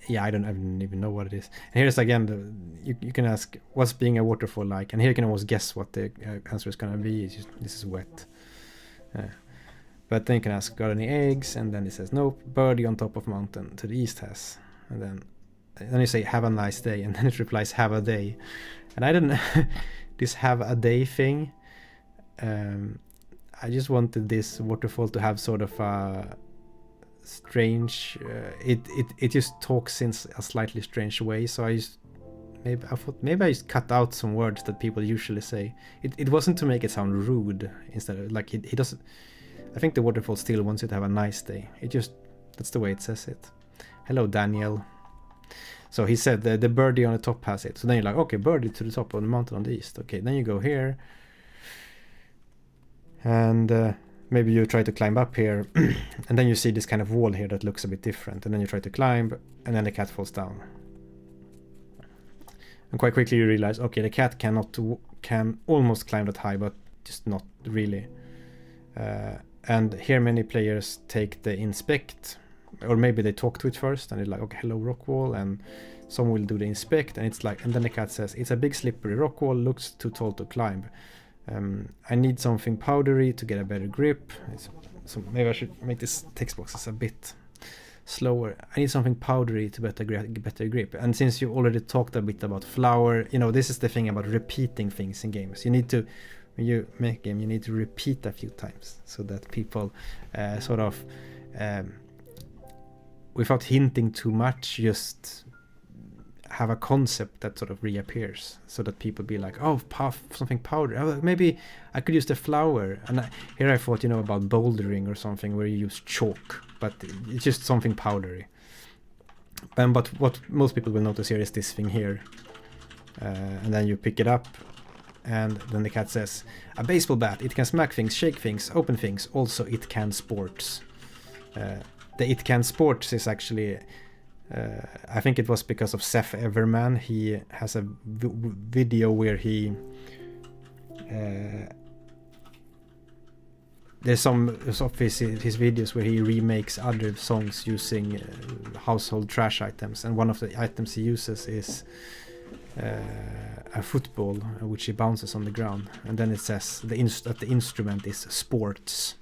yeah, I don't even know what it is. And here's again, you can ask, what's being a waterfall like? And here you can almost guess what the answer is going to be. It's just, this is wet. But then you can ask, got any eggs? And then it says, nope, birdie on top of mountain to the east has. And then you say, have a nice day. And then it replies, have a day. And I don't know, this have a day thing. I just wanted this waterfall to have sort of a strange, it just talks in a slightly strange way. So I thought maybe I just cut out some words that people usually say. It wasn't to make it sound rude. Instead of, like, he doesn't, I think the waterfall still wants you to have a nice day. It just, that's the way it says it. Hello, Daniel. So he said the birdie on the top has it. So then you're like, okay, birdie to the top of the mountain on the east. Okay, then you go here. And maybe you try to climb up here. And then you see this kind of wall here that looks a bit different. And then you try to climb, and then the cat falls down. And quite quickly you realize, okay, the cat can almost climb that high, but just not really. And here many players take the inspect, or maybe they talk to it first, and they're like, okay, hello rock wall, and someone will do the inspect, and it's like, and then the cat says, it's a big slippery rock wall, looks too tall to climb. I need something powdery to get a better grip. So maybe I should make this text boxes a bit slower. I need something powdery to better grip. And since you already talked a bit about flour, you know, this is the thing about repeating things in games. You need to, when you make a game, you need to repeat a few times so that people sort of, without hinting too much, just have a concept that sort of reappears, so that people be like, oh, something powder. Oh, maybe I could use the flour. And here I thought, you know, about bouldering or something where you use chalk, but it's just something powdery. But what most people will notice here is this thing here. And then you pick it up, and then the cat says, a baseball bat, it can smack things, shake things, open things, also it can sports. The it can sports is actually, I think it was because of Seth Everman. He has a video where he there's some of his videos where he remakes other songs using household trash items, and one of the items he uses is a football which he bounces on the ground, and then it says that the instrument is sports.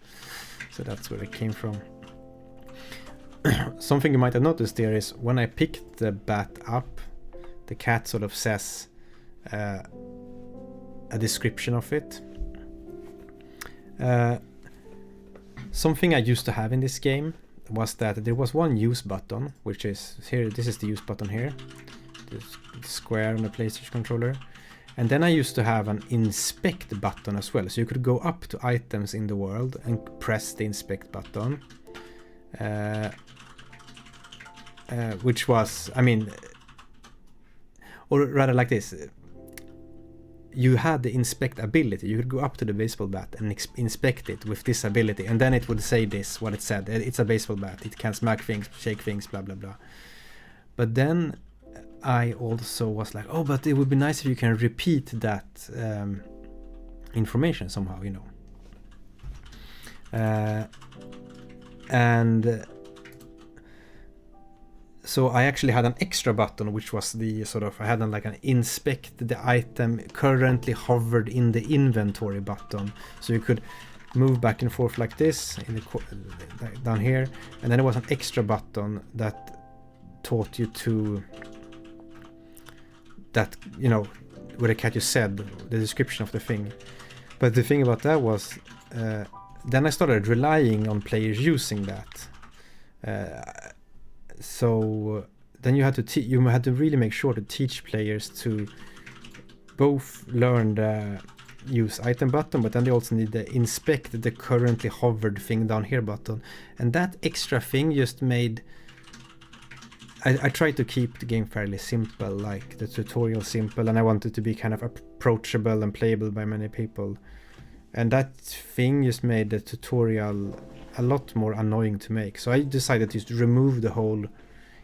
So that's where it came from. Something you might have noticed there is when I picked the bat up, the cat sort of says a description of it. Something I used to have in this game was that there was one use button, which is here. This is the use button here, the square on the PlayStation controller. And then I used to have an inspect button as well. So you could go up to items in the world and press the inspect button. Which was, I mean, or rather like this, you had the inspect ability. You could go up to the baseball bat and inspect it with this ability, and then it would say this, what it said. It's a baseball bat, it can smack things, shake things, blah blah blah. But then I also was like, oh, but it would be nice if you can repeat that information somehow, you know. And so I actually had an extra button, which was the sort of, I had like an inspect the item currently hovered in the inventory button. So you could move back and forth like this in the, down here. And then there was an extra button that taught you to, that, you know, where the cat you said, the description of the thing. But the thing about that was, then I started relying on players using that. So then you had to really make sure to teach players to both learn the use item button, but then they also need the inspect the currently hovered thing down here button. And that extra thing just made... I tried to keep the game fairly simple, like the tutorial simple, and I wanted to be kind of approachable and playable by many people. And that thing just made the tutorial a lot more annoying to make. So I decided to just remove the whole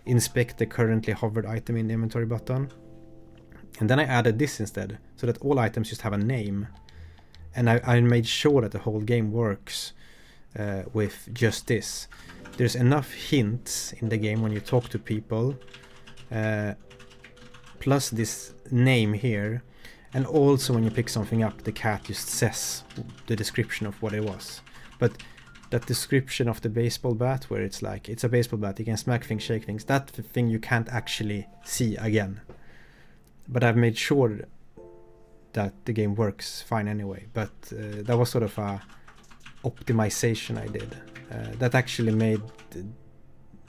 inspect the currently hovered item in the inventory button. And then I added this instead, so that all items just have a name. And I made sure that the whole game works with just this. There's enough hints in the game when you talk to people, plus this name here, and also when you pick something up, the cat just says the description of what it was. But that description of the baseball bat, where it's like, it's a baseball bat, you can smack things, shake things, that thing you can't actually see again. But I've made sure that the game works fine anyway. But that was sort of a optimization I did. That actually made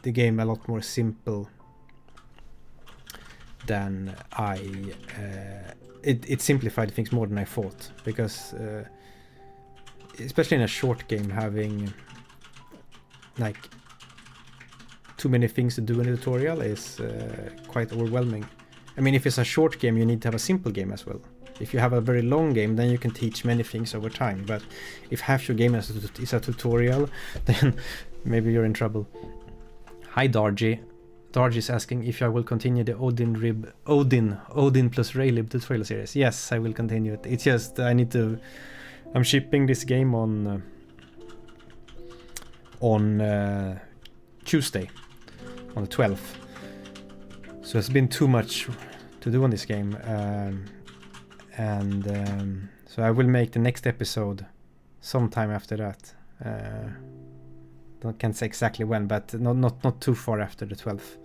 the game a lot more simple than it simplified things more than I thought, because especially in a short game, having like too many things to do in a tutorial is quite overwhelming. I mean, if it's a short game, you need to have a simple game as well. If you have a very long game, then you can teach many things over time. But if half your game is a tutorial, then maybe you're in trouble. Hi Dargy. Dargy is asking if I will continue the Odin plus Raylib tutorial series. Yes, I will continue it. It's just I'm shipping this game on Tuesday, on the 12th. So it's been too much to do on this game. So I will make the next episode sometime after that. Can't say exactly when, but not too far after the 12th.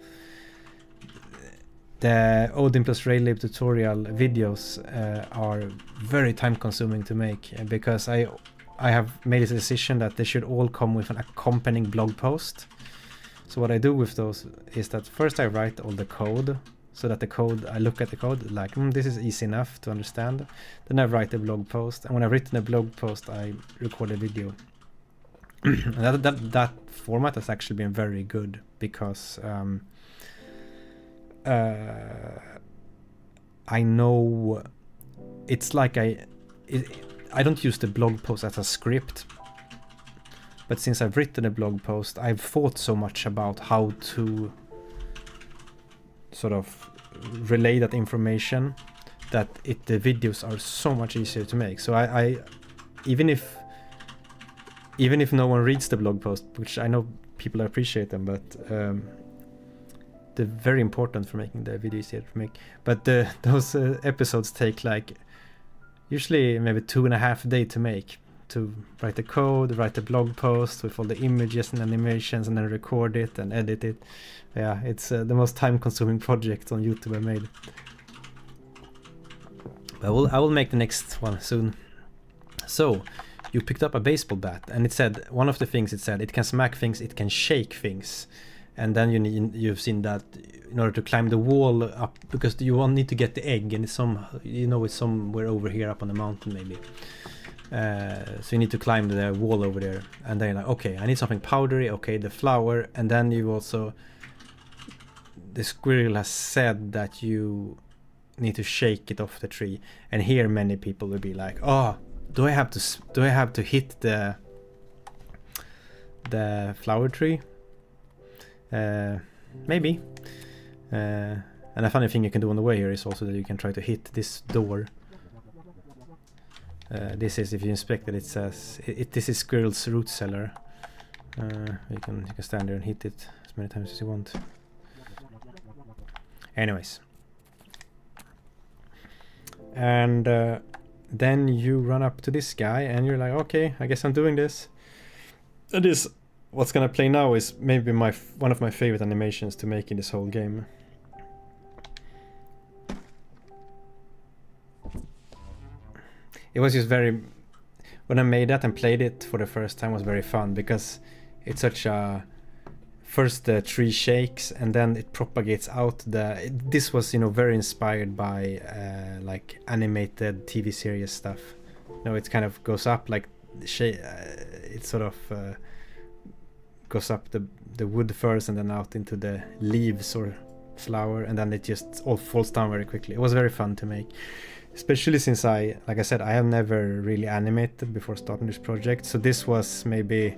The Odin plus Raylib tutorial videos are very time consuming to make, because I have made a decision that they should all come with an accompanying blog post. So what I do with those is that first I write all the code, so that I look at the code like, this is easy enough to understand. Then I write a blog post, and when I've written a blog post, I record a video. that format has actually been very good, because I know it's like I don't use the blog post as a script, but since I've written a blog post, I've thought so much about how to sort of relay that information that the videos are so much easier to make. So I even if no one reads the blog post, which I know people appreciate them, but they're very important for making the video easier to make. But those episodes take like usually maybe 2.5 days to make, to write the code, write the blog post with all the images and animations, and then record it and edit it. Yeah, it's the most time-consuming project on YouTube I made. But I will make the next one soon. So you picked up a baseball bat, and it said, one of the things it said, it can smack things, it can shake things. And then you've seen that in order to climb the wall up, because you won't need to get the egg, and it's somewhere over here up on the mountain maybe. So you need to climb the wall over there, and then you're like, okay, I need something powdery, okay, the flower, and then you also, the squirrel has said that you need to shake it off the tree. And here many people will be like, oh, do I have to hit the flower tree? Maybe. And a funny thing you can do on the way here is also that you can try to hit this door. This is, if you inspect it, it says this is squirrel's root cellar. You can stand there and hit it as many times as you want. Anyways, and then you run up to this guy and you're like, okay, I guess I'm doing this. And this, what's gonna play now is maybe one of my favorite animations to make in this whole game. It was just when I made that and played it for the first time, was very fun, because it's such a, first the tree shakes and then it propagates out this was, very inspired by like animated TV series stuff. No, it kind of goes up like it sort of goes up the wood first and then out into the leaves or flower, and then it just all falls down very quickly. It was very fun to make, especially since like I said, I have never really animated before starting this project. So this was maybe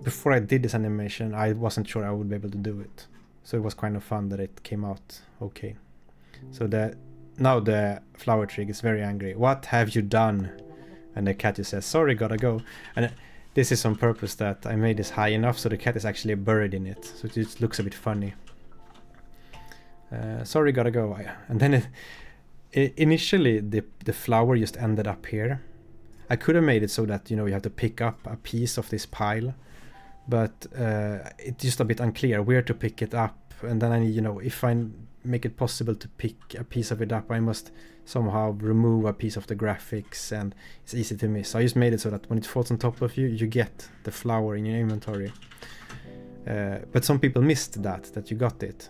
before I did this animation, I wasn't sure I would be able to do it. So it was kind of fun that it came out okay. So now the flower tree is very angry. What have you done? And the cat just says, sorry, gotta go. And this is on purpose that I made this high enough so the cat is actually buried in it. So it just looks a bit funny. Sorry, gotta go. And then initially the flower just ended up here. I could have made it so that, you know, you have to pick up a piece of this pile, but it's just a bit unclear where to pick it up. And then I need, you know, if I make it possible to pick a piece of it up, I must somehow remove a piece of the graphics, and it's easy to miss. So I just made it so that when it falls on top of you, you get the flower in your inventory. But some people missed that you got it.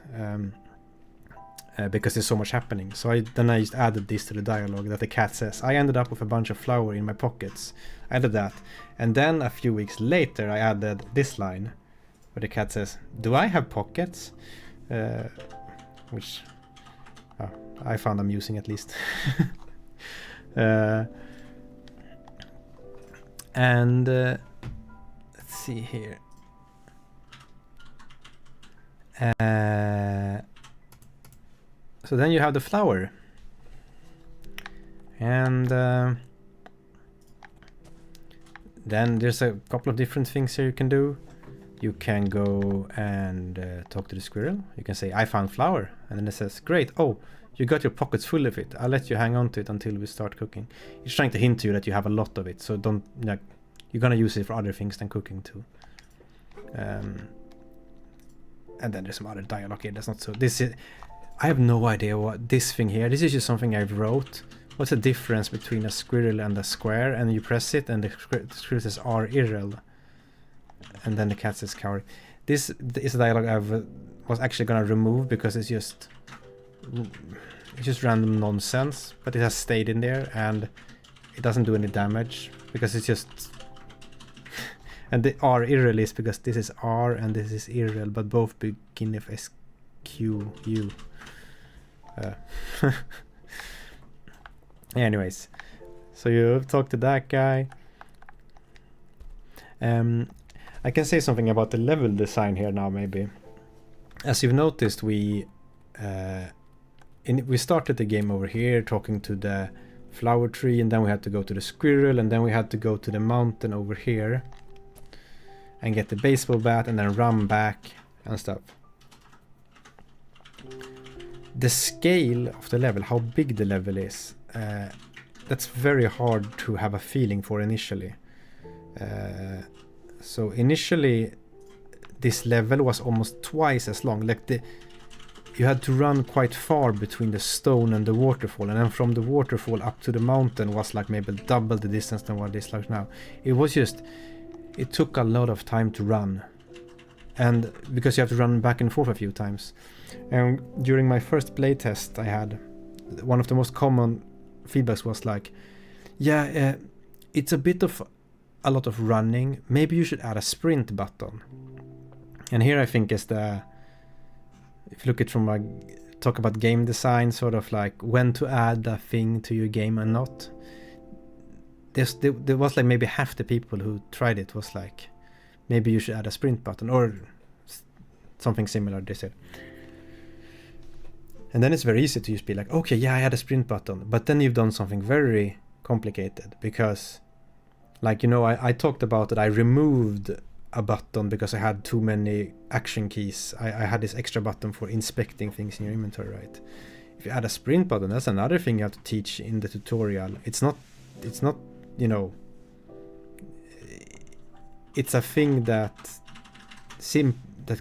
Because there's so much happening. So then I just added this to the dialogue that the cat says, I ended up with a bunch of flour in my pockets. I added that. And then a few weeks later I added this line where the cat says, do I have pockets? Which I found amusing, at least. And let's see here. So then you have the flower, and then there's a couple of different things here you can do. You can go and talk to the squirrel. You can say, I found flour, and then it says, great, oh, you got your pockets full of it. I'll let you hang on to it until we start cooking. It's trying to hint to you that you have a lot of it, so don't, like, you're gonna use it for other things than cooking too. And then there's some other dialogue here that's not so, I have no idea what this thing here, this is just something I wrote. What's the difference between a squirrel and a square? And you press it and the squirrel says R irrel. And then the cat says coward. This is a dialogue I was actually gonna remove because it's just random nonsense, but it has stayed in there and it doesn't do any damage because it's just and the R irrel is because this is R and this is irrel, but both begin with SQU. Anyways, so you talk to that guy. I can say something about the level design here now, maybe. As you've noticed, we started the game over here talking to the flower tree, and then we had to go to the squirrel, and then we had to go to the mountain over here and get the baseball bat and then run back and stuff. The scale of the level, how big the level is, that's very hard to have a feeling for initially. So initially this level was almost twice as long. Like you had to run quite far between the stone and the waterfall, and then from the waterfall up to the mountain was like maybe double the distance than what it is like now. It took a lot of time to run, and because you have to run back and forth a few times. And during my first playtest I had, one of the most common feedbacks was like, yeah, it's a lot of running, maybe you should add a sprint button. And here I think is if you look at from talk about game design, sort of like when to add a thing to your game and not. There was like maybe half the people who tried it was like, maybe you should add a sprint button or something similar, they said. And then it's very easy to just be like, okay, yeah, I had a sprint button, but then you've done something very complicated because, like, you know, I talked about that I removed a button because I had too many action keys. I had this extra button for inspecting things in your inventory, right? If you add a sprint button, that's another thing you have to teach in the tutorial. It's not, you know, it's a thing that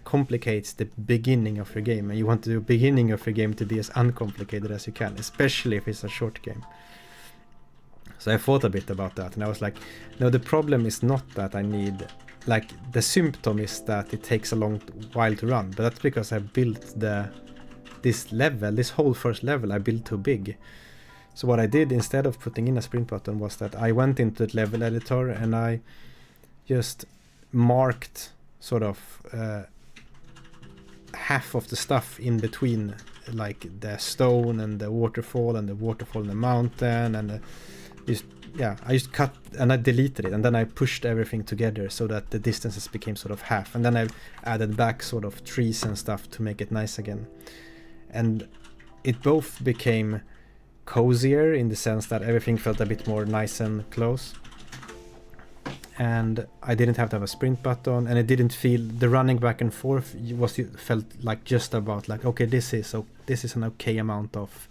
complicates the beginning of your game, and you want the beginning of your game to be as uncomplicated as you can, especially if it's a short game. So I thought a bit about that, and I was like, no, the problem is not that I need, like, the symptom is that it takes a long while to run, but that's because I built this whole first level I built too big. So what I did instead of putting in a sprint button was that I went into the level editor and I just marked sort of half of the stuff in between, like the stone and the waterfall and the mountain, and I just cut and I deleted it, and then I pushed everything together so that the distances became sort of half, and then I added back sort of trees and stuff to make it nice again. And it both became cozier in the sense that everything felt a bit more nice and close, and I didn't have to have a sprint button, and it didn't feel, the running back and forth felt like just about like, okay, this is an okay amount of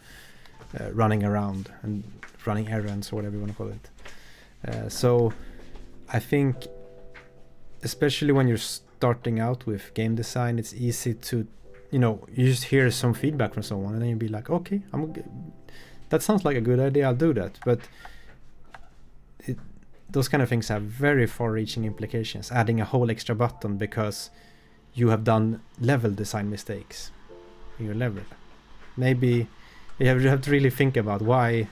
running around and running errands or whatever you want to call it. So I think especially when you're starting out with game design, it's easy to, you just hear some feedback from someone and then you'll be like, okay, that sounds like a good idea, I'll do that. But those kind of things have very far-reaching implications, adding a whole extra button because you have done level design mistakes in your level. Maybe you have to really think about what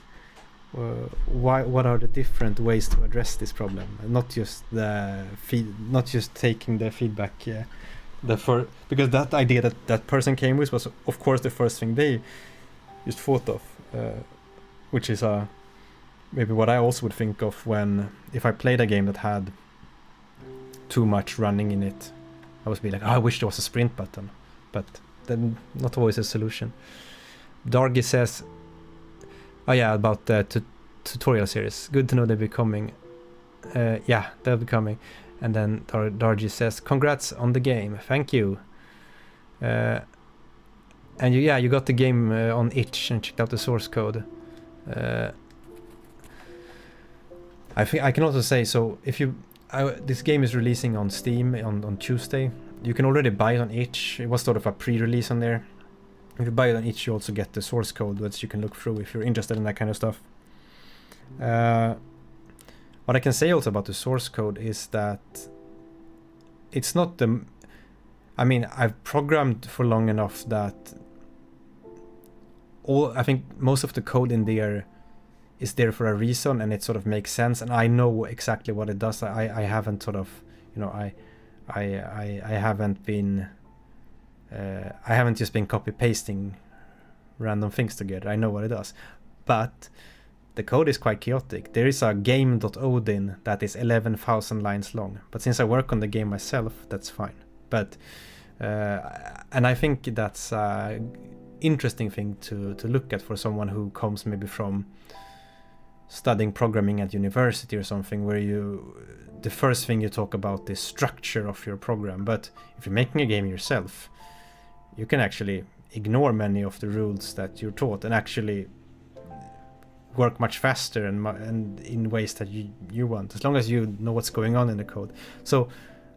are the different ways to address this problem, and not just taking the feedback. Because that idea that person came with was, of course, the first thing they just thought of, which is maybe what I also would think of if I played a game that had too much running in it. I would be like, I wish there was a sprint button, but then not always a solution. Dargy says, about the tutorial series. Good to know they'll be coming. They'll be coming. And then Dargy says, congrats on the game. Thank you. And you got the game on itch and checked out the source code. I think I can also say, so if this game is releasing on Steam on Tuesday. You can already buy it on itch. It was sort of a pre-release on there. If you buy it on itch, you also get the source code, which you can look through if you're interested in that kind of stuff. What I can say also about the source code is that it's not I've programmed for long enough that I think most of the code in there is there for a reason, and it sort of makes sense, and I know exactly what it does. I haven't sort of, I haven't been I haven't just been copy pasting random things together. I know what it does, but the code is quite chaotic. There is a game.odin that is 11,000 lines long, but since I work on the game myself, that's fine. But and I think that's an interesting thing to look at for someone who comes maybe from studying programming at university or something, where the first thing you talk about is structure of your program. But if you're making a game yourself, you can actually ignore many of the rules that you're taught and actually work much faster and in ways that you want, as long as you know what's going on in the code. So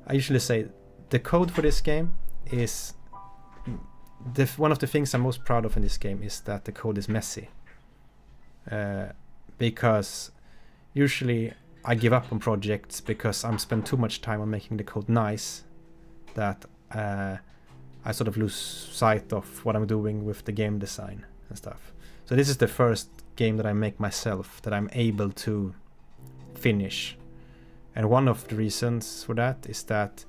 I usually say the code for this game is one of the things I'm most proud of in this game is that the code is messy. Because usually I give up on projects because I'm spend too much time on making the code nice that I sort of lose sight of what I'm doing with the game design and stuff. So this is the first game that I make myself that I'm able to finish. And one of the reasons for that is that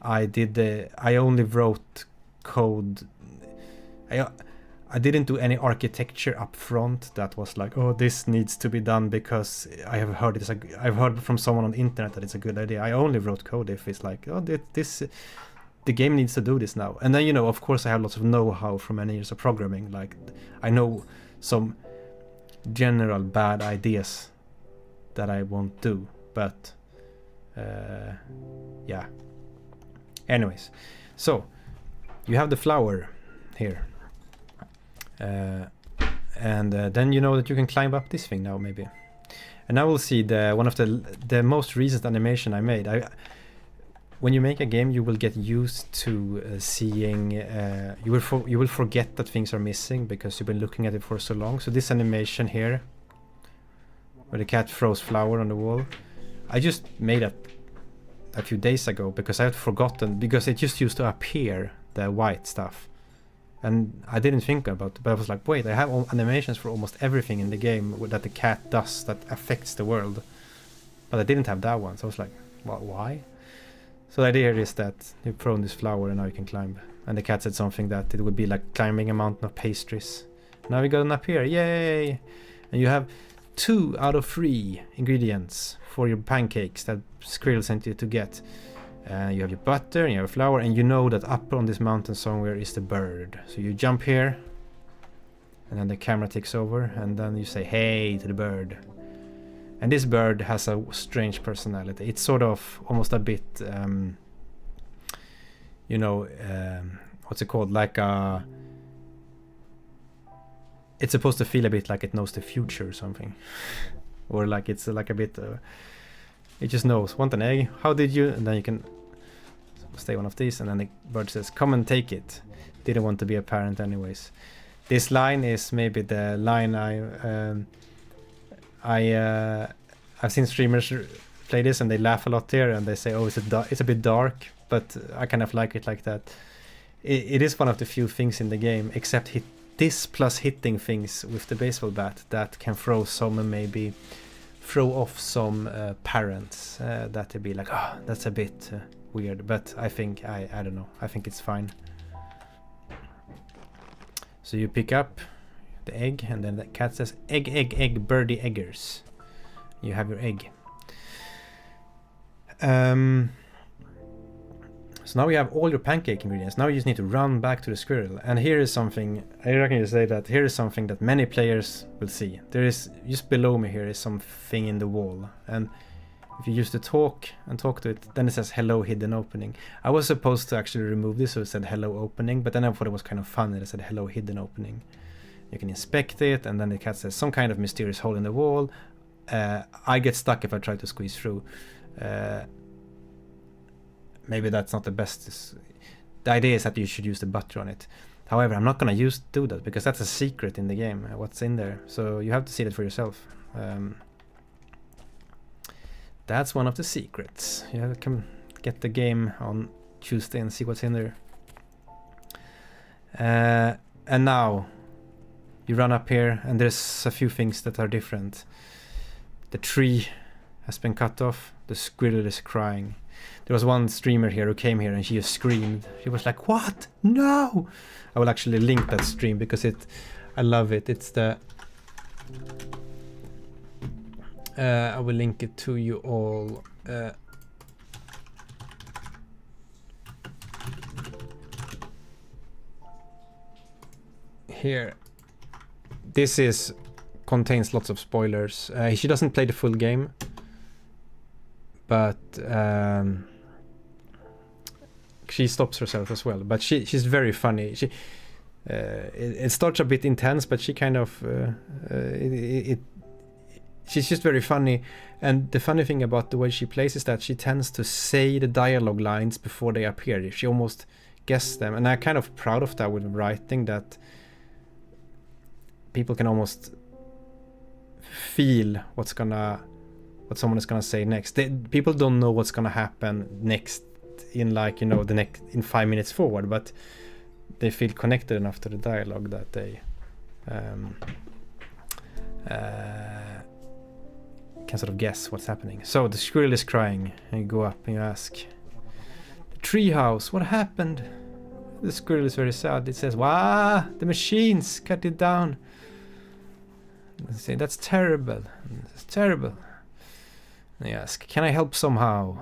I only wrote code. I didn't do any architecture up front that was like, oh, this needs to be done because I've heard from someone on the internet that it's a good idea. I only wrote code if it's like, oh, the game needs to do this now. And then, of course I have lots of know-how from many years of programming. Like, I know some general bad ideas that I won't do, but anyways, so you have the flower here. And then you know that you can climb up this thing now, maybe. And now we'll see one of the most recent animation I made. When you make a game, you will get used to seeing. You will forget that things are missing because you've been looking at it for so long. So this animation here, where the cat throws flower on the wall, I just made it a few days ago because I had forgotten, because it just used to appear, the white stuff. And I didn't think about it, but I was like, wait, I have animations for almost everything in the game that the cat does that affects the world. But I didn't have that one, so I was like, well, why? So the idea is that you've thrown this flower and now you can climb. And the cat said something that it would be like climbing a mountain of pastries. Now we got an up here, yay! And you have 2 out of 3 ingredients for your pancakes that Skrill sent you to get. You have your butter and you have a flour, and you know that up on this mountain somewhere is the bird. So you jump here, and then the camera takes over, and then you say hey to the bird. And this bird has a strange personality. It's sort of almost a bit, you know, what's it called? Like a... It's supposed to feel a bit like it knows the future or something. Or like it's like a bit... it just knows. Want an egg? How did you... And then you can stay one of these, and then the bird says, come and take it. Didn't want to be a parent anyways. This line is maybe the line I've seen streamers play this and they laugh a lot here and they say, oh, it's a bit dark, but I kind of like it like that. It is one of the few things in the game, except this plus hitting things with the baseball bat, that can throw some, maybe throw off some parents that they'd be like, oh, that's a bit weird, but I think I don't know, I think it's fine. So you pick up the egg, and then the cat says egg, egg, egg, birdie eggers. You have your egg. So now we have all your pancake ingredients. Now you just need to run back to the squirrel. And here is something, I reckon you say that here is something that many players will see. There is, just below me here is something in the wall. And if you use the talk and talk to it, then it says hello hidden opening. I was supposed to actually remove this so it said hello opening, but then I thought it was kind of fun that it said hello hidden opening. You can inspect it, and then the cat says some kind of mysterious hole in the wall. I get stuck if I try to squeeze through. Maybe that's not the best. The idea is that you should use the butter on it. However, I'm not gonna do that because that's a secret in the game, what's in there. So you have to see that for yourself. That's one of the secrets. You can get the game on Tuesday and see what's in there. And now you run up here, and there's a few things that are different. The tree has been cut off. The squirrel is crying. There was one streamer here who came here and she just screamed. She was like, what? No! I will actually link that stream because I love it. It's the... I will link it to you all. Here. This contains lots of spoilers. She doesn't play the full game, but she stops herself as well. But she's very funny. It starts a bit intense, but she kind of she's just very funny. And the funny thing about the way she plays is that she tends to say the dialogue lines before they appear. She almost guesses them, and I'm kind of proud of that with writing, that people can almost feel what someone is gonna say next. People don't know what's gonna happen next in, like, you know, the next in 5 minutes forward, but they feel connected enough to the dialogue that they can sort of guess what's happening. So the squirrel is crying, and you go up and you ask, the treehouse, what happened? The squirrel is very sad. It says, wow, the machines cut it down. They say, that's terrible. It's terrible. And they ask, can I help somehow?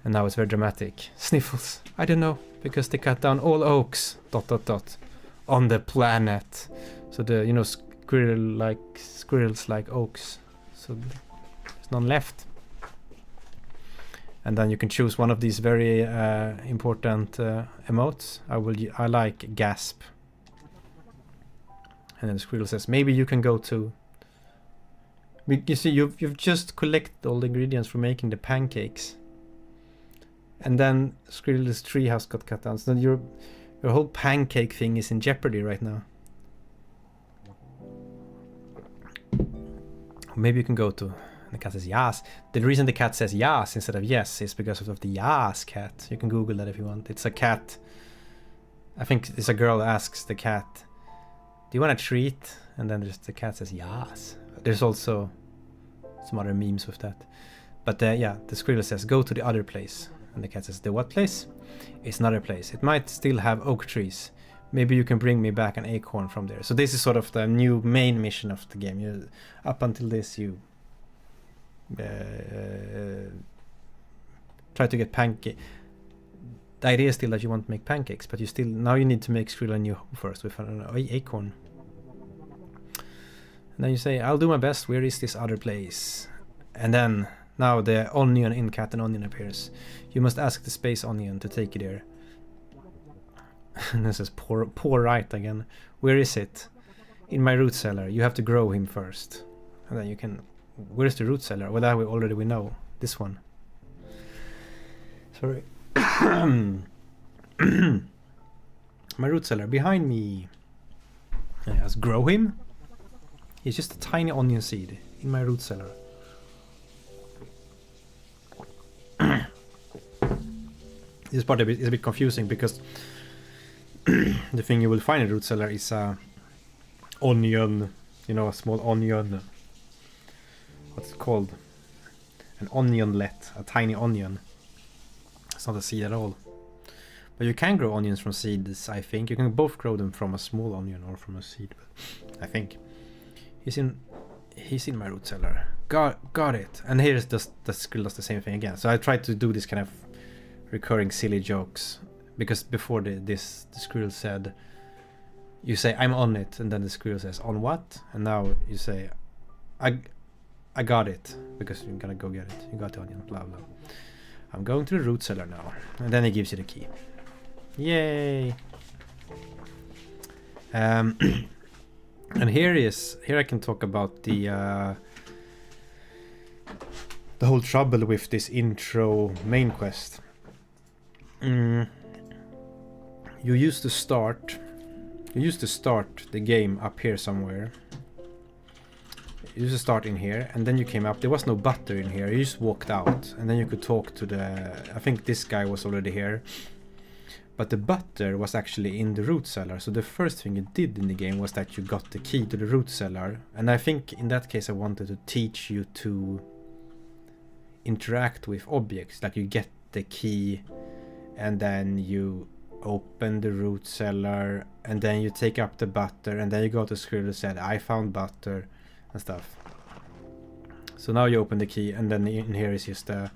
And now it's very dramatic. Sniffles. I don't know, because they cut down all oaks ... on the planet. So the, you know, squirrels like oaks. So there's none left. And then you can choose one of these very important emotes. I like gasp. And then the squirrel says, maybe you can go too. You see, you've just collected all the ingredients for making the pancakes. And then Squirrel's treehouse got cut down. So then your whole pancake thing is in jeopardy right now. Maybe you can go to... And the cat says yes. The reason the cat says yes instead of yes is because of the yes cat. You can Google that if you want. It's a cat I think it's a girl asks the cat, "Do you want a treat?" And then the cat says yes. There's also some other memes with that. But yeah, the squirrel says, "Go to the other place." And the cat says, "The what place?" "It's another place. It might still have oak trees. Maybe you can bring me back an acorn from there." So this is sort of the new main mission of the game. Up until this, you try to get pancake. The idea is still that you want to make pancakes, but now you need to make squirrel a new home first with an acorn. And then you say, "I'll do my best. Where is this other place?" And then now the onion in Cat and Onion appears. "You must ask the space onion to take you there." And this is poor right again. "Where is it?" "In my root cellar. You have to grow him first." And then you can... Where's the root cellar? Well, that we know. This one. Sorry. My root cellar behind me. Yes, grow him. He's just a tiny onion seed in my root cellar. This part is a bit confusing because the thing you will find in root cellar is a onion, a small onion. What's it called? An onionlet, a tiny onion. It's not a seed at all. But you can grow onions from seeds, I think. You can both grow them from a small onion or from a seed, but I think he's in my root cellar. Got it. And here's the squirrel does the same thing again. So I tried to do this kind of recurring silly jokes because before the squirrel said, you say, "I'm on it," and then the squirrel says, "On what?" And now you say, I got it, because you're gonna go get it. You got the onion, blah blah. "I'm going to the root cellar now." And then he gives you the key. Yay! And here I can talk about the whole trouble with this intro main quest. You used to start the game up here somewhere. You used to start in here, and then you came up. There was no butter in here. You just walked out, and then you could talk to I think this guy was already here. But the butter was actually in the root cellar. So the first thing you did in the game was that you got the key to the root cellar. And I think in that case I wanted to teach you to interact with objects. Like you get the key, and then you open the root cellar, and then you take up the butter, and then you go to squirrel and said, "I found butter," and stuff. So now you open the key, and then in here is just a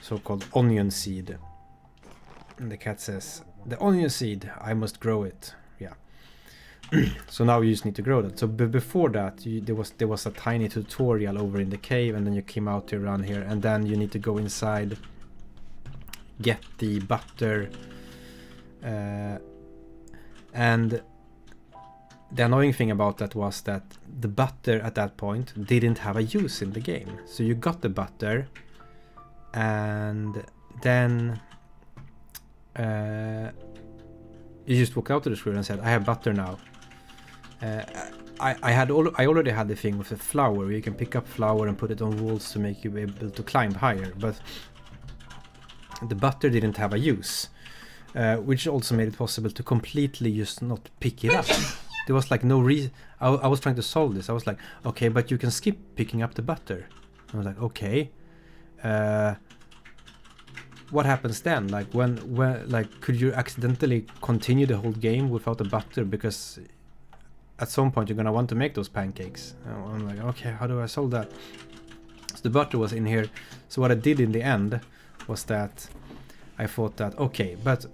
so-called onion seed. And the cat says, "The onion seed, I must grow it." Yeah. So now you just need to grow that. So before that, there was a tiny tutorial over in the cave, and then you came out to run here, and then you need to go inside, get the butter, and the annoying thing about that was that the butter at that point didn't have a use in the game. So you got the butter, and then you just walked out to the squirrel and said, "I have butter now." I already had the thing with the flour, where you can pick up flour and put it on walls to make you be able to climb higher, but the butter didn't have a use, which also made it possible to completely just not pick it up. There was like no reason. I was trying to solve this. I was like, okay, but you can skip picking up the butter. I was like, okay. What happens then? Like when like could you accidentally continue the whole game without the butter? Because at some point you're gonna want to make those pancakes. I'm like, okay, how do I solve that? So the butter was in here. So what I did in the end was that I thought that, okay, but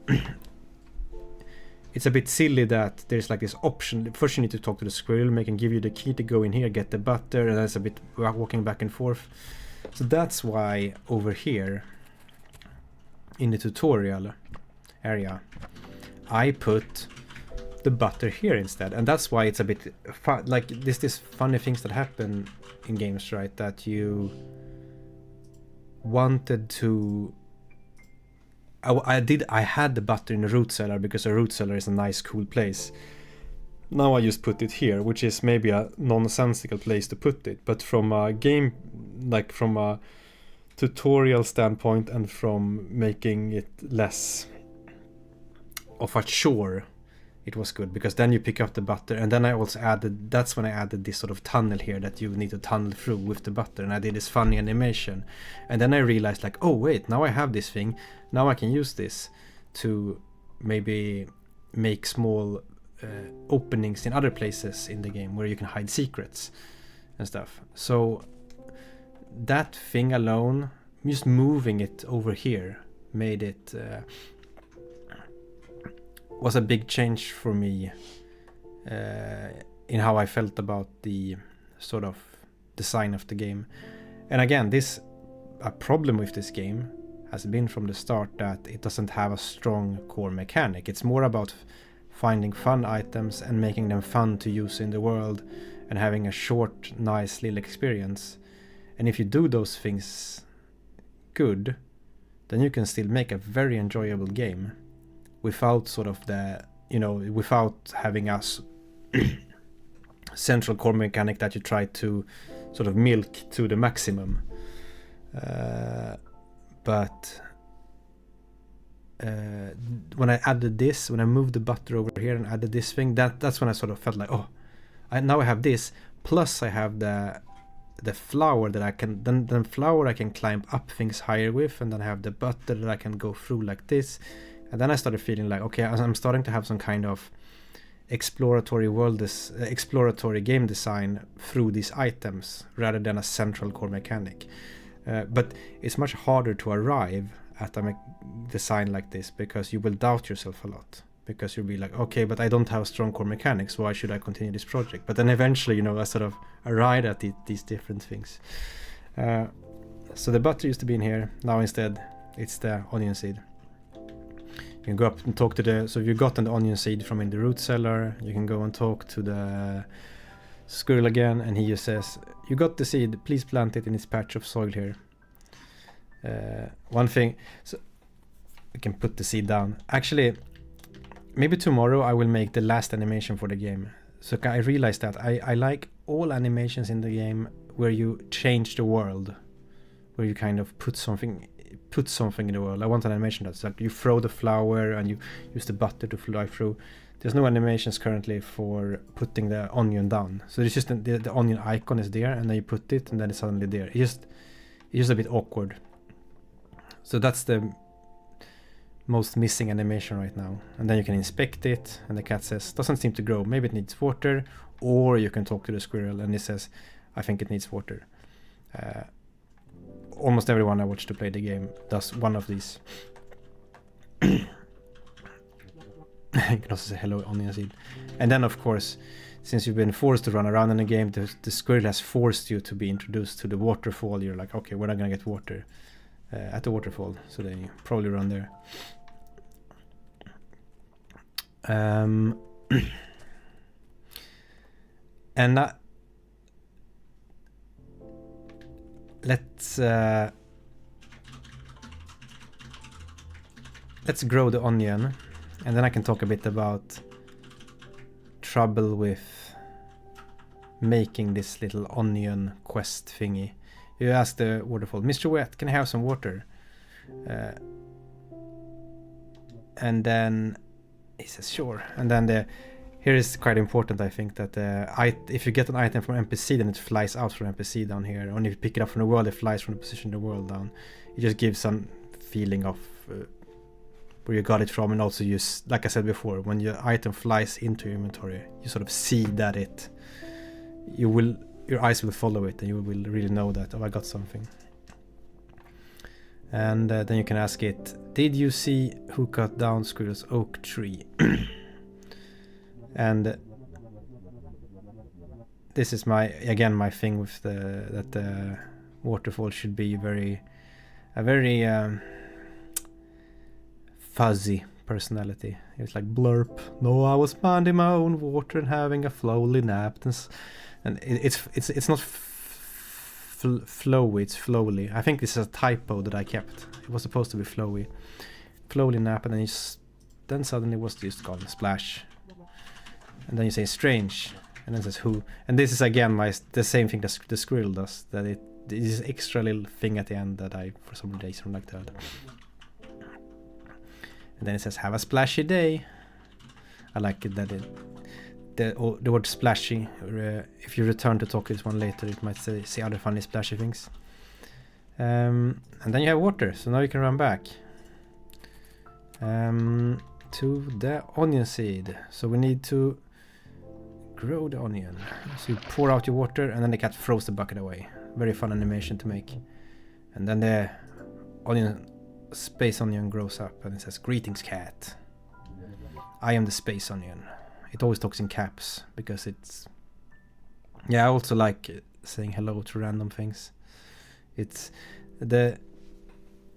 it's a bit silly that there's like this option. First you need to talk to the squirrel, make him give you the key to go in here, get the butter, and that's a bit walking back and forth. So that's why over here in the tutorial area I put the butter here instead, and that's why it's a bit fun. Like this funny things that happen in games, right? That you wanted to I had the butter in the root cellar because a root cellar is a nice cool place. Now I just put it here, which is maybe a nonsensical place to put it, but from a game, like from a tutorial standpoint and from making it less of a chore, it was good, because then you pick up the butter, and then I also added, that's when I added this sort of tunnel here that you need to tunnel through with the butter, and I did this funny animation. And then I realized like, oh wait, now I have this thing, now I can use this to maybe make small openings in other places in the game where you can hide secrets and stuff. So that thing alone, just moving it over here, made it was a big change for me in how I felt about the sort of design of the game. And again, a problem with this game has been from the start that it doesn't have a strong core mechanic. It's more about finding fun items and making them fun to use in the world and having a short, nice little experience. And if you do those things good, then you can still make a very enjoyable game without sort of without having a central core mechanic that you try to sort of milk to the maximum. But when I added this, when I moved the butter over here and added this thing, that's when I sort of felt like, oh, now I have this, plus I have the flour that I can then flour I can climb up things higher with, and then I have the butter that I can go through like this. And then I started feeling like, okay, I'm starting to have some kind of exploratory game design through these items rather than a central core mechanic. But it's much harder to arrive at a design like this, because you will doubt yourself a lot, because you'll be like, okay, but I don't have strong core mechanics, why should I continue this project? But then eventually, I sort of arrive at these different things. So the butter used to be in here. Now instead it's the onion seed. You can go up and talk to so if you got an onion seed from in the root cellar, you can go and talk to the squirrel again, and he just says, you got the seed, please plant it in this patch of soil here. One thing, so I can put the seed down. Actually, maybe tomorrow I will make the last animation for the game. So I realized that I like all animations in the game where you change the world, where you kind of put something in the world. I want an animation that's like you throw the flour and you use the butter to fly through. There's no animations currently for putting the onion down. So it's just the onion icon is there, and then you put it, and then it's suddenly there. It's just a bit awkward. So that's the most missing animation right now. And then you can inspect it, and the cat says, doesn't seem to grow. Maybe it needs water. Or you can talk to the squirrel, and it says, I think it needs water. Almost everyone I watch to play the game does one of these. You can also say hello, onion seed. And then, of course, since you've been forced to run around in the game, the squirrel has forced you to be introduced to the waterfall. You're like, okay, we're not gonna get water at the waterfall, so then you probably run there. And let's grow the onion, and then I can talk a bit about trouble with making this little onion quest thingy. You ask the waterfall, Mr. Wet, can I have some water? And then he says sure. And then here is quite important, I think, that if you get an item from NPC, then it flies out from NPC down here. Or if you pick it up from the world, it flies from the position in the world down. It just gives some feeling of where you got it from, and also like I said before, when your item flies into your inventory, you sort of see that your eyes will follow it, and you will really know that, oh, I got something. And then you can ask it, did you see who cut down Squirrel's oak tree? And this is my thing with that the waterfall should be a very fuzzy personality. It's like blurp. No, I was minding my own water and having a flowly nap. And it's not flowy. It's flowly. I think this is a typo that I kept. It was supposed to be flowy. Flowly nap, and then suddenly was just gone. Splash. And then you say strange, and then it says who. And this is again the same thing that the squirrel does. That it is extra little thing at the end that I for some reason like that. And then it says, have a splashy day. I like it that the word splashy, if you return to talk this one later, it might say other funny splashy things. And then you have water, so now you can run back to the onion seed. So we need to grow the onion. So you pour out your water, and then the cat throws the bucket away. Very fun animation to make. And then the space onion grows up, and it says, greetings cat, I am the space onion. It always talks in caps because it's, I also like saying hello to random things. It's the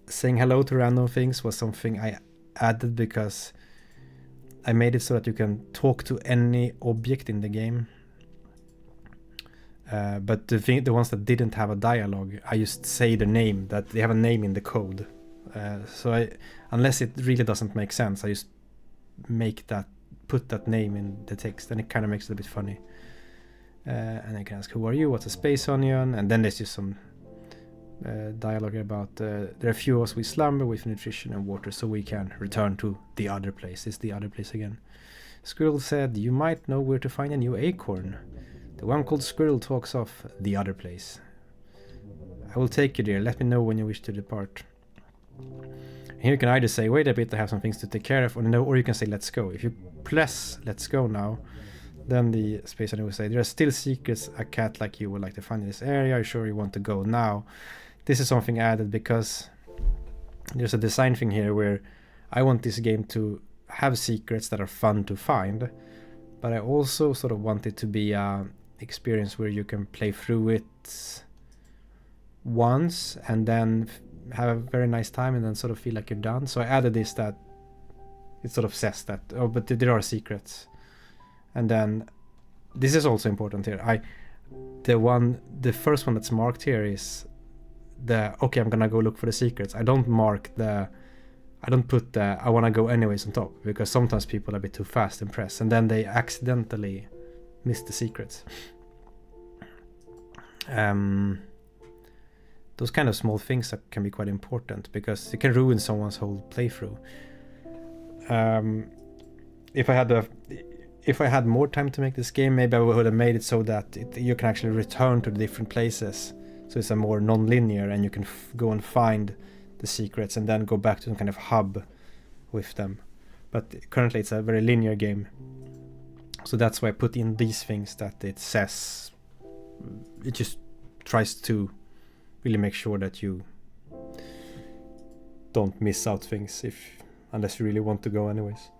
saying hello to random things was something I added because I made it so that you can talk to any object in the game. But the ones that didn't have a dialogue, I just say the name, that they have a name in the code. So unless it really doesn't make sense, I just put that name in the text, and it kind of makes it a bit funny. And I can ask, who are you? What's a space onion? And then there's just some dialogue about there are a few of us, we slumber with nutrition and water, so we can return to the other place. It's the other place again. Squirrel said, you might know where to find a new acorn. The one called Squirrel talks of the other place. I will take you there. Let me know when you wish to depart. And here you can either say, wait a bit, I have some things to take care of, or you can say, let's go. If you press let's go now, then the space onion will say, there are still secrets a cat like you would like to find in this area. Are you sure you want to go now? This is something added because there's a design thing here where I want this game to have secrets that are fun to find, but I also sort of want it to be an experience where you can play through it once and then have a very nice time and then sort of feel like you're done. So I added this, that it sort of says that, oh, but there are secrets. And then this is also important here. The first one that's marked here is okay, I'm gonna go look for the secrets. I don't put the I wanna go anyways on top, because sometimes people are a bit too fast and press, and then they accidentally miss the secrets. Those kind of small things that can be quite important because it can ruin someone's whole playthrough. If I had more time to make this game, maybe I would have made it so that you can actually return to the different places. So it's a more non-linear, and you can go and find the secrets and then go back to some kind of hub with them. But currently it's a very linear game. So that's why I put in these things that it says. It just tries to really make sure that you don't miss out things unless you really want to go anyways.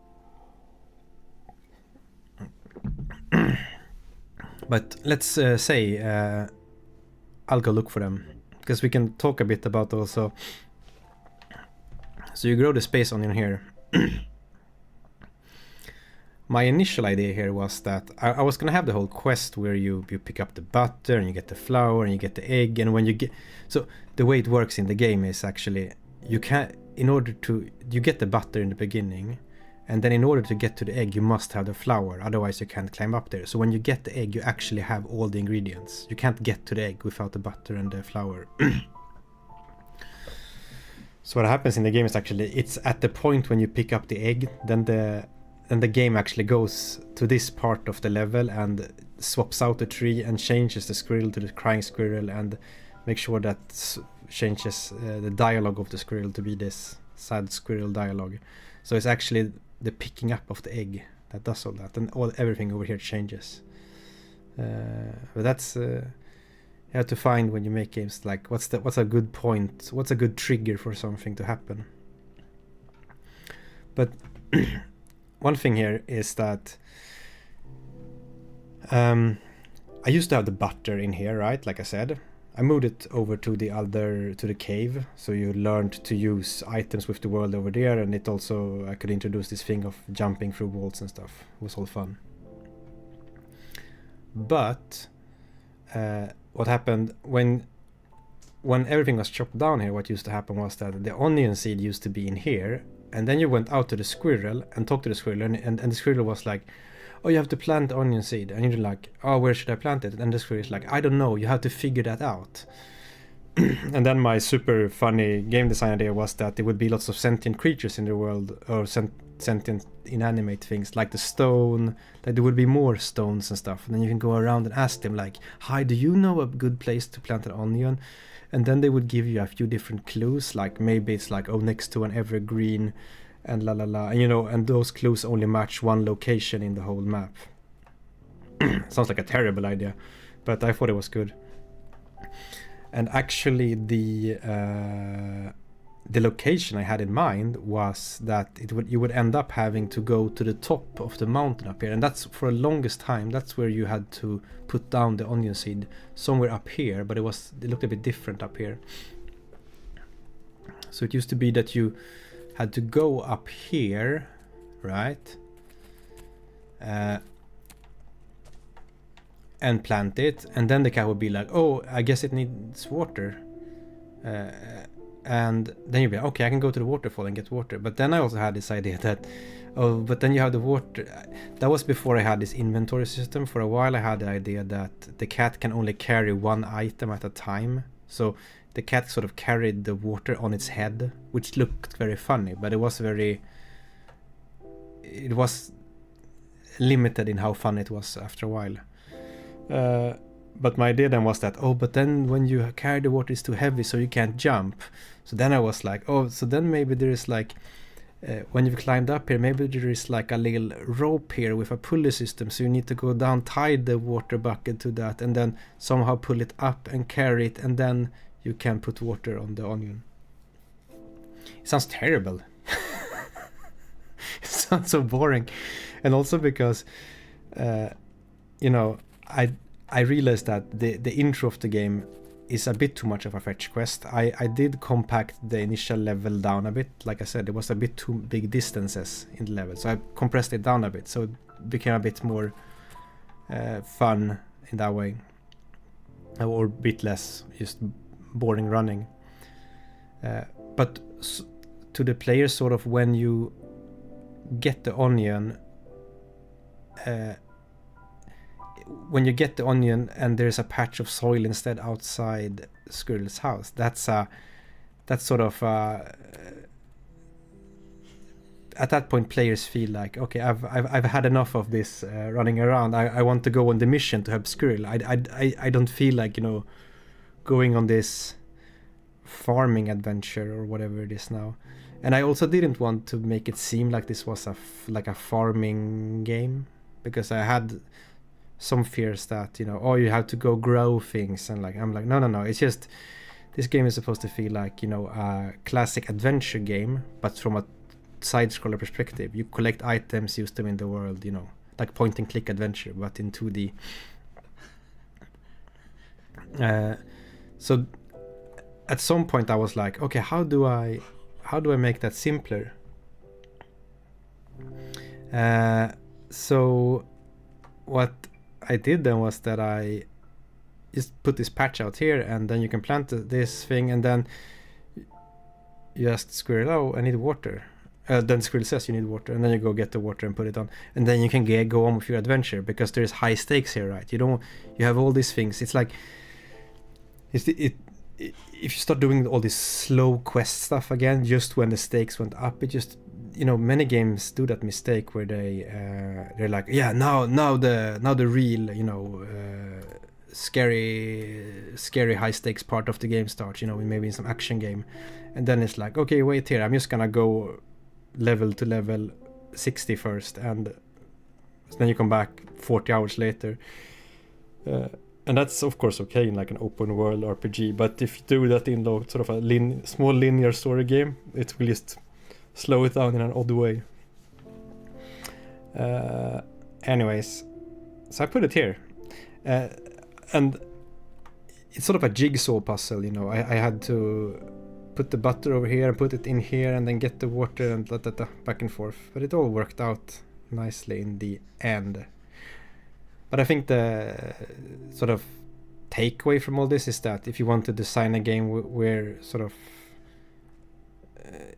But let's say I'll go look for them, because we can talk a bit about also. So you grow the space onion here. My initial idea here was that I was gonna have the whole quest where you pick up the butter and you get the flour and you get the egg, and when you get, so the way it works in the game is actually you get the butter in the beginning, and then in order to get to the egg you must have the flour, otherwise you can't climb up there. So when you get the egg you actually have all the ingredients. You can't get to the egg without the butter and the flour. So what happens in the game is actually it's at the point when you pick up the egg, then the game actually goes to this part of the level and swaps out the tree and changes the squirrel to the crying squirrel, and make sure that changes the dialogue of the squirrel to be this sad squirrel dialogue. So it's actually the picking up of the egg that does all that, and everything over here changes. But that's you have to find when you make games, like what's a good point, what's a good trigger for something to happen. But one thing here is that I used to have the butter in here, right? Like I said, I moved it over to the cave, so you learned to use items with the world over there, and it also, I could introduce this thing of jumping through walls and stuff. It was all fun. But what happened when everything was chopped down here, what used to happen was that the onion seed used to be in here, and then you went out to the squirrel and talked to the squirrel, and the squirrel was like, oh, you have to plant onion seed, and you're like, oh, where should I plant it? And the squirrel is like, I don't know, you have to figure that out. And then my super funny game design idea was that there would be lots of sentient creatures in the world, or sentient inanimate things like the stone, like there would be more stones and stuff, and then you can go around and ask them like, hi, do you know a good place to plant an onion? And then they would give you a few different clues, like maybe it's like, oh, next to an evergreen and la la la, and and those clues only match one location in the whole map. Sounds like a terrible idea, but I thought it was good. And actually the location I had in mind was that you would end up having to go to the top of the mountain up here, and that's for the longest time that's where you had to put down the onion seed, somewhere up here, but it looked a bit different up here. So it used to be that you had to go up here, right, and plant it, and then the cat would be like, oh, I guess it needs water, and then you'd be like, okay, I can go to the waterfall and get water. But then I also had this idea that, oh, but then you have the water. That was before I had this inventory system. For a while I had the idea that the cat can only carry one item at a time, so the cat sort of carried the water on its head, which looked very funny, but it was limited in how fun it was after a while. But my idea then was that, oh, but then when you carry the water, it's too heavy, so you can't jump. So then I was like, oh, so then maybe there is like, when you've climbed up here, maybe there is like a little rope here with a pulley system, so you need to go down, tie the water bucket to that, and then somehow pull it up and carry it, and then you can put water on the onion. It sounds terrible. It sounds so boring. And also because, I realized that the intro of the game is a bit too much of a fetch quest. I did compact the initial level down a bit. Like I said, there was a bit too big distances in the level, so I compressed it down a bit, so it became a bit more fun in that way, or a bit less just boring running. But to the player, sort of, when you get the onion, and there's a patch of soil instead outside Squirrel's house, that's sort of at that point players feel like, okay, I've had enough of this running around. I want to go on the mission to help Squirrel. I don't feel like going on this farming adventure or whatever it is now. And I also didn't want to make it seem like this was like a farming game, because I had some fears that oh, you have to go grow things, and I'm like, no, it's just, this game is supposed to feel like a classic adventure game, but from a side scroller perspective. You collect items, use them in the world, like point and click adventure, but in 2D. So at some point I was like, okay, how do I make that simpler? So what I did then was that I just put this patch out here, and then you can plant this thing, and then you ask Squirrel, oh, I need water. Then Squirrel says you need water, and then you go get the water and put it on, and then you can go on with your adventure, because there's high stakes here, right? You have all these things. It's like if you start doing all this slow quest stuff again, just when the stakes went up, it just, many games do that mistake where they're like, yeah, now the real scary high stakes part of the game starts, maybe in some action game, and then it's like, okay, wait here, I'm just gonna go level to level 60 first, and then you come back 40 hours later, and that's of course okay in like an open world RPG, but if you do that in sort of a small linear story game, it will just slow it down in an odd way. Anyways, so I put it here, and it's sort of a jigsaw puzzle, I had to put the butter over here and put it in here, and then get the water and back and forth, but it all worked out nicely in the end. But I think the sort of takeaway from all this is that if you want to design a game where sort of,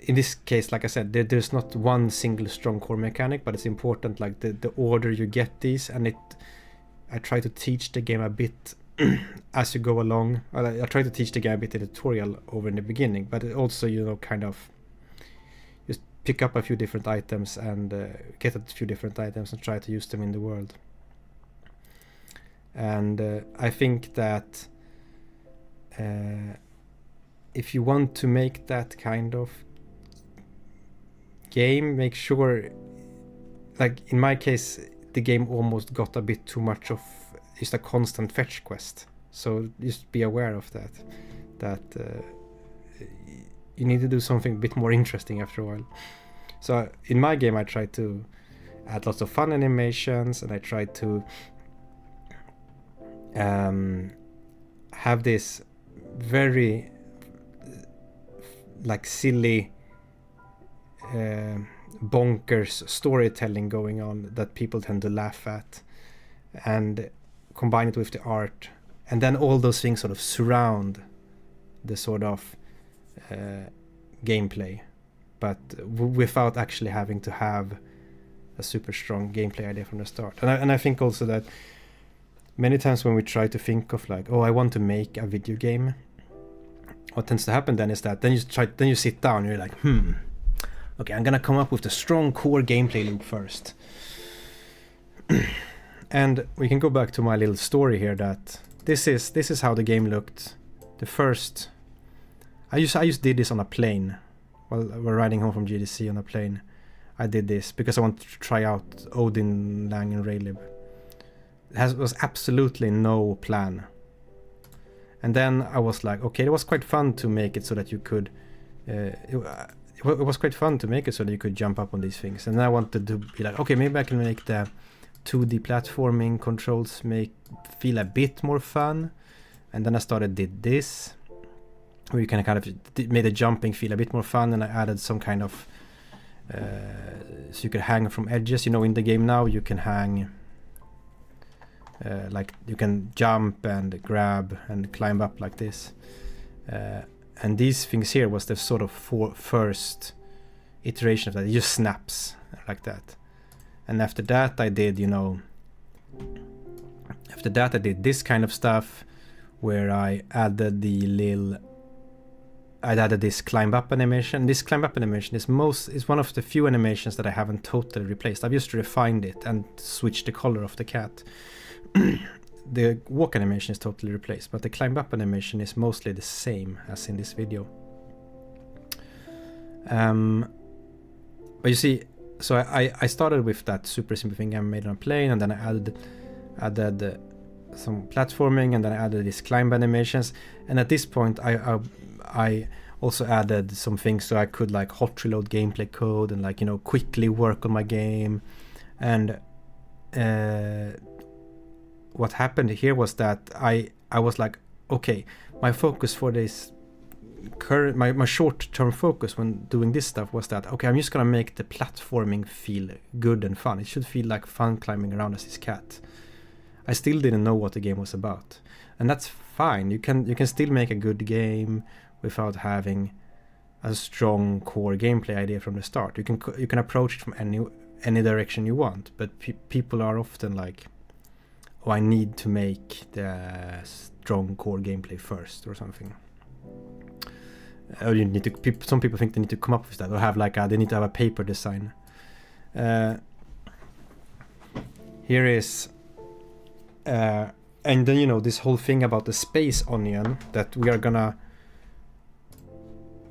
in this case, like I said, there's not one single strong core mechanic, but it's important like the order you get these, and I try to teach the game a bit as you go along. I try to teach the guy a bit in the tutorial over in the beginning, but it also, you know, kind of just pick up a few different items and get a few different items and try to use them in the world. And I think that if you want to make that kind of game, make sure, like in my case, the game almost got a bit too much of just a constant fetch quest. So just be aware of that you need to do something a bit more interesting after a while. So in my game I try to add lots of fun animations, and I try to have this very like silly bonkers storytelling going on that people tend to laugh at, and combine it with the art, and then all those things sort of surround the sort of gameplay, but without actually having to have a super strong gameplay idea from the start. And I think also that many times when we try to think of like, oh, I want to make a video game, what tends to happen then is that then you sit down and you're like, okay, I'm gonna come up with the strong core gameplay loop first. And we can go back to my little story here, that this is how the game looked. The first, I just did this on a plane while we're riding home from GDC on a plane. I did this because I wanted to try out Odinlang and Raylib. Was absolutely no plan. And then I was like, okay, it was quite fun to make it so that you could it was quite fun to make it so that you could jump up on these things. And then I wanted to be like, okay, maybe I can make the 2D platforming controls feel a bit more fun. And then I did this, where you can kind of made the jumping feel a bit more fun, and I added some kind of so you could hang from edges. You know, in the game now you can hang like you can jump and grab and climb up like this. And these things here was the sort of first iteration of that. It just snaps like that. And after that I did, this kind of stuff where I added this climb up animation. This climb up animation is one of the few animations that I haven't totally replaced. I've just refined it and switched the color of the cat. The walk animation is totally replaced, but the climb up animation is mostly the same as in this video. But you see, so I started with that super simple thing I made on a plane, and then I added some platforming, and then I added these climb animations. And at this point I also added some things so I could like hot reload gameplay code and like, quickly work on my game. And what happened here was that I was like, okay, my focus for this my short-term focus when doing this stuff was that, okay, I'm just gonna make the platforming feel good and fun. It should feel like fun climbing around as this cat. I still didn't know what the game was about, and that's fine. You can still make a good game without having a strong core gameplay idea from the start. You can approach it from any direction you want, but people are often like, oh, I need to make the strong core gameplay first or something. Or you need to. Some people think they need to come up with that, or have like they need to have a paper design. Here is, and then this whole thing about the space onion, that we're gonna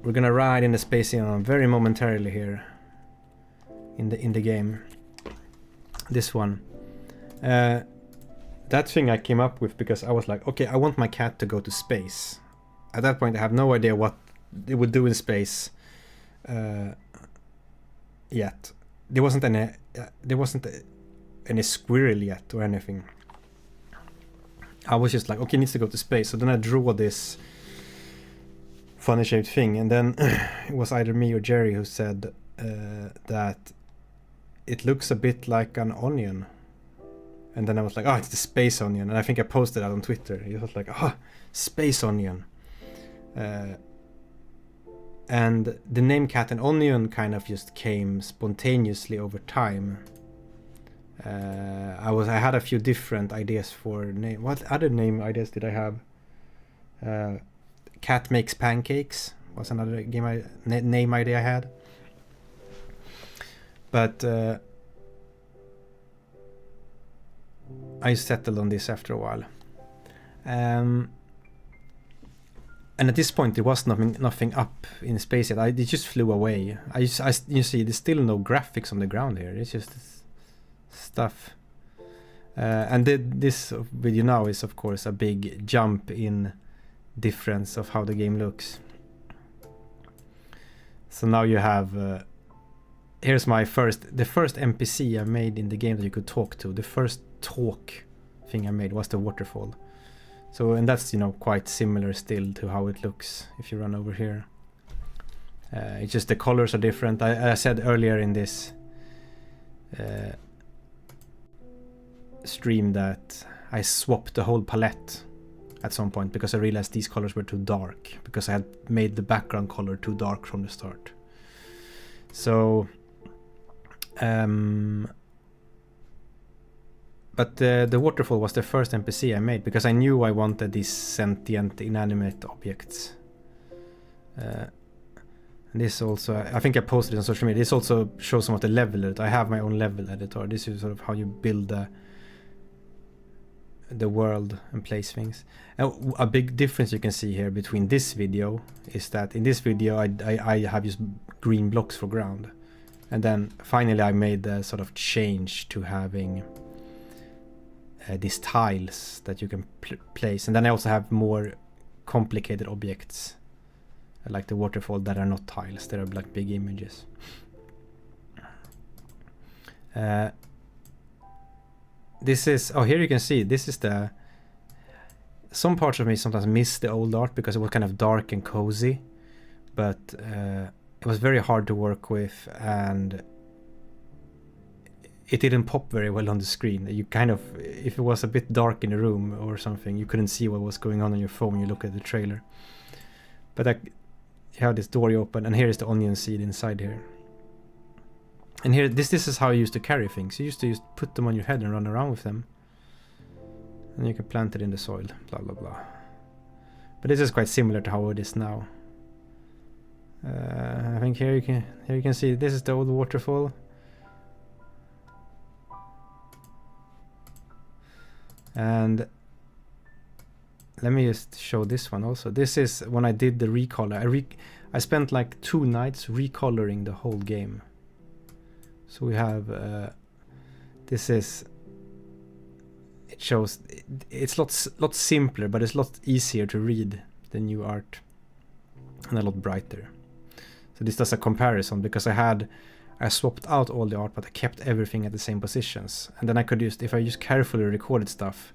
ride in the space onion very momentarily here in the game. This one. That thing I came up with because I was like, okay, I want my cat to go to space. At that point I have no idea what it would do in space yet. There wasn't any squirrel yet or anything. I was just like, okay, it needs to go to space. So then I drew this funny shaped thing, and then it was either me or Jerry who said that it looks a bit like an onion. And then I was like, oh, it's the space onion. And I think I posted that on Twitter. It was like, oh, space onion. And the name Cat and Onion kind of just came spontaneously over time. I had a few different ideas for name. What other name ideas did I have? Cat Makes Pancakes was another name idea I had. But I settled on this after a while. And at this point there was nothing up in space yet. It just flew away. You see, there's still no graphics on the ground here. It's just stuff. And this video now is of course a big jump in difference of how the game looks. So now you have here's the first NPC I made in the game that you could talk to. The first talk thing I made was the waterfall. So, and that's, you know, quite similar still to how it looks if you run over here. It's just the colors are different. I said earlier in this stream that I swapped the whole palette at some point because I realized these colors were too dark, because I had made the background color too dark from the start. So but the waterfall was the first NPC I made because I knew I wanted these sentient inanimate objects. And this also, I think I posted it on social media. This also shows some of the level editor. I have my own level editor. This is sort of how you build the world and place things. And a big difference you can see here between this video is that in this video I have used green blocks for ground, and then finally I made the sort of change to having these tiles that you can place, and then I also have more complicated objects like the waterfall that are not tiles, they are like big images. This is, oh, here you can see, this is the, some parts of me sometimes miss the old art because it was kind of dark and cozy, but it was very hard to work with, and it didn't pop very well on the screen. You kind of, if it was a bit dark in the room or something, you couldn't see what was going on your phone when you look at the trailer. But you have this door you open, and here is the onion seed inside here. And here, this is how you used to carry things. You used to just put them on your head and run around with them. And you can plant it in the soil, blah blah blah. But this is quite similar to how it is now. I think here you can see this is the old waterfall. And let me just show this one also. This is when I did the recolor. I spent like 2 nights recoloring the whole game. So we have this is, it shows, it's lot simpler, but it's a lot easier to read the new art and a lot brighter. So this does a comparison because I swapped out all the art, but I kept everything at the same positions. And then I could just, if I just carefully recorded stuff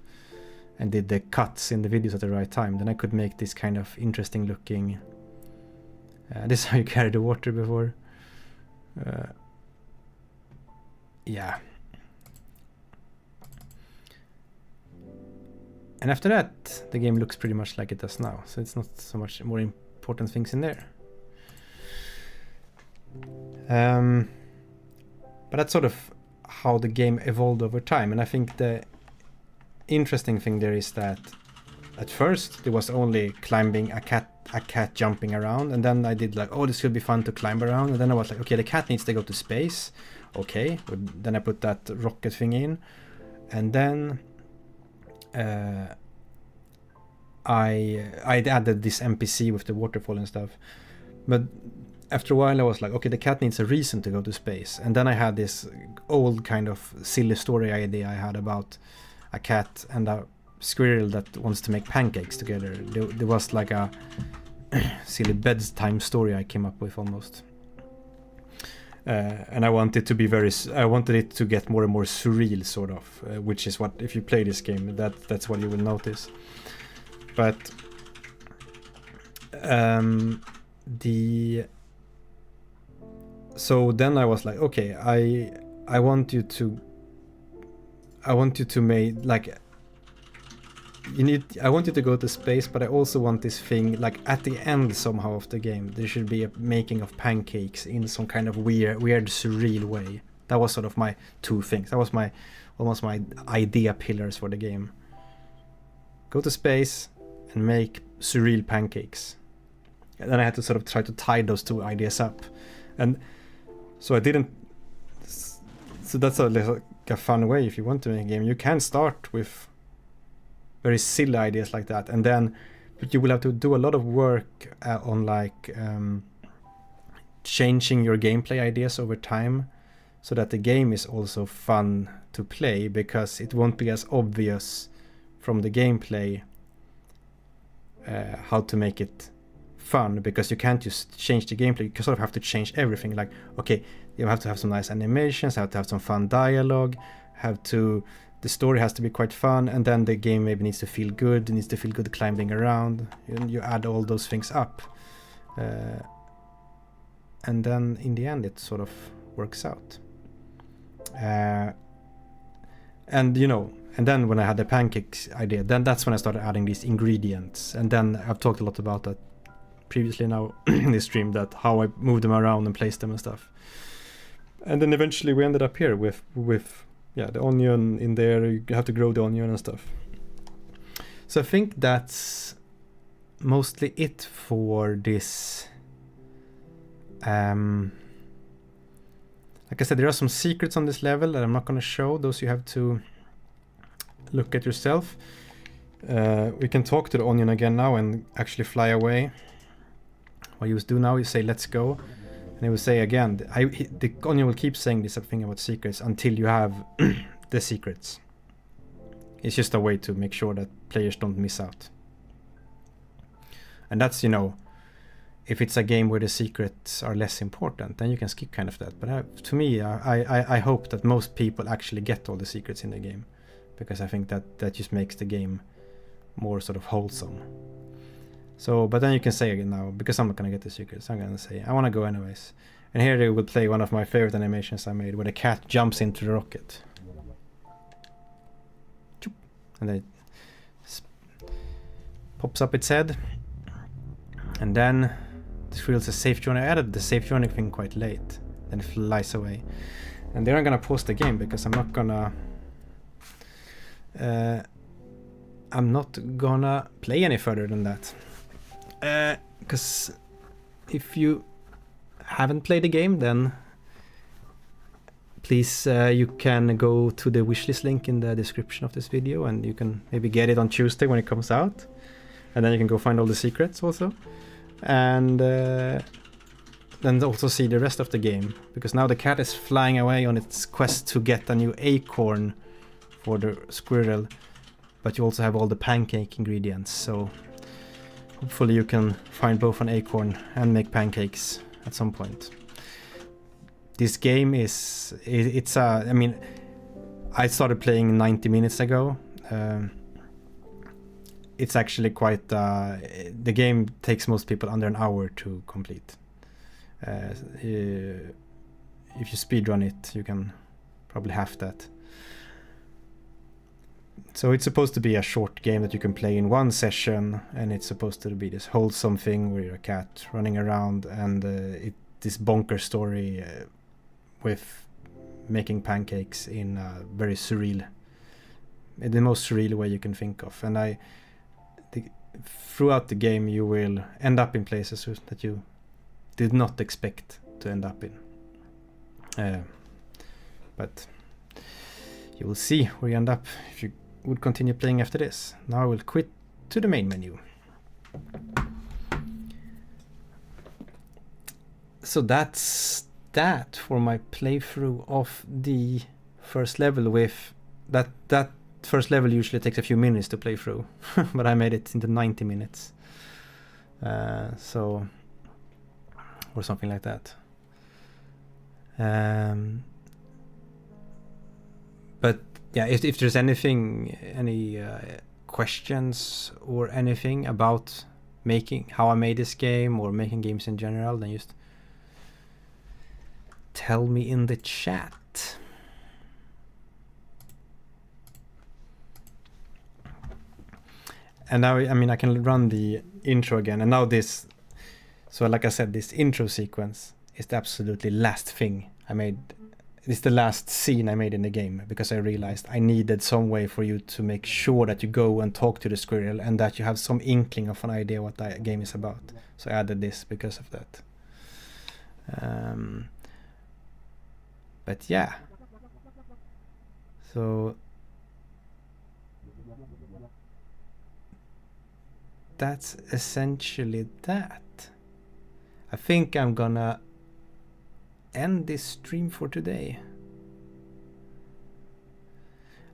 and did the cuts in the videos at the right time, then I could make this kind of interesting looking. This is how you carry the water before. Yeah. And after that, the game looks pretty much like it does now. So it's not so much more important things in there. But that's sort of how the game evolved over time. And I think the interesting thing there is that at first there was only climbing a cat jumping around, and then I did like, oh, this could be fun to climb around, and then I was like, okay, the cat needs to go to space. Okay, then I put that rocket thing in, and then I added this NPC with the waterfall and stuff. But after a while I was like, okay, the cat needs a reason to go to space. And then I had this old kind of silly story idea I had about a cat and a squirrel that wants to make pancakes together. There was like a silly bedtime story I came up with almost. And I wanted to be I wanted it to get more and more surreal, sort of, which is what, if you play this game, that's what you will notice. But so then I was like, okay, I want you to make like, I want you to go to space, but I also want this thing, like at the end somehow of the game, there should be a making of pancakes in some kind of weird surreal way. That was sort of my two things. That was almost my idea pillars for the game. Go to space and make surreal pancakes. And then I had to sort of try to tie those two ideas up. And so I didn't... So that's like a fun way if you want to make a game. You can start with very silly ideas like that, and then but you will have to do a lot of work on like changing your gameplay ideas over time, so that the game is also fun to play, because it won't be as obvious from the gameplay how to make it fun, because you can't just change the gameplay. You sort of have to change everything. Like, okay, you have to have some nice animations, have to have some fun dialogue, the story has to be quite fun, and then the game maybe needs to feel good. It needs to feel good climbing around. You add all those things up, and then in the end it sort of works out. And then when I had the pancakes idea, then that's when I started adding these ingredients. And then I've talked a lot about that previously now in this stream, that how I moved them around and placed them and stuff. And then eventually we ended up here with the onion in there. You have to grow the onion and stuff. So I think that's mostly it for this. Like I said, there are some secrets on this level that I'm not going to show. Those you have to look at yourself. We can talk to the onion again now and actually fly away. What you do now is say, let's go. And it will say again, the onion will keep saying this thing about secrets until you have the secrets. It's just a way to make sure that players don't miss out. And that's, if it's a game where the secrets are less important, then you can skip kind of that. But to me, I hope that most people actually get all the secrets in the game, because I think that just makes the game more sort of wholesome. So, but then you can say again now, because I'm not going to get the secrets, I'm going to say, I want to go anyways. And here they will play one of my favorite animations I made, where the cat jumps into the rocket. And then it pops up its head. And then it reveals a safe journey. I added the safe journey thing quite late. Then it flies away. And then I'm going to pause the game, because I'm not going to play any further than that. Because if you haven't played the game, then please you can go to the wishlist link in the description of this video, and you can maybe get it on Tuesday when it comes out, and then you can go find all the secrets also, and then also see the rest of the game, because now the cat is flying away on its quest to get a new acorn for the squirrel, but you also have all the pancake ingredients, so hopefully you can find both an acorn and make pancakes at some point. This game I started playing 90 minutes ago. It's actually quite, the game takes most people under an hour to complete. If you speedrun it, you can probably half that. So it's supposed to be a short game that you can play in one session, and it's supposed to be this wholesome thing where you're a cat running around, and this bonker story with making pancakes in a very surreal, in the most surreal way you can think of. And throughout the game you will end up in places that you did not expect to end up in. But you will see where you end up if you would continue playing after this. Now I will quit to the main menu. So that's that for my playthrough of the first level. With that first level usually takes a few minutes to play through, but I made it into 90 minutes. So, or something like that. But yeah, if there's any questions or anything about how I made this game or making games in general, then just tell me in the chat. And now, I can run the intro again. And now so like I said, this intro sequence is the absolutely last thing I made It's the last scene I made in the game, because I realized I needed some way for you to make sure that you go and talk to the squirrel and that you have some inkling of an idea what the game is about. So I added this because of that. But yeah. So that's essentially that. I think I'm gonna end this stream for today.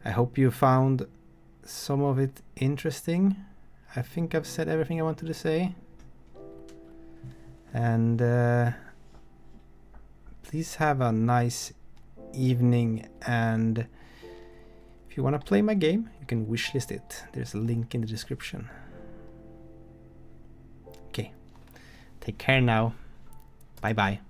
I hope you found some of it interesting. I think I've said everything I wanted to say. And please have a nice evening, and if you want to play my game, you can wishlist it. There's a link in the description. Okay, take care now. Bye bye.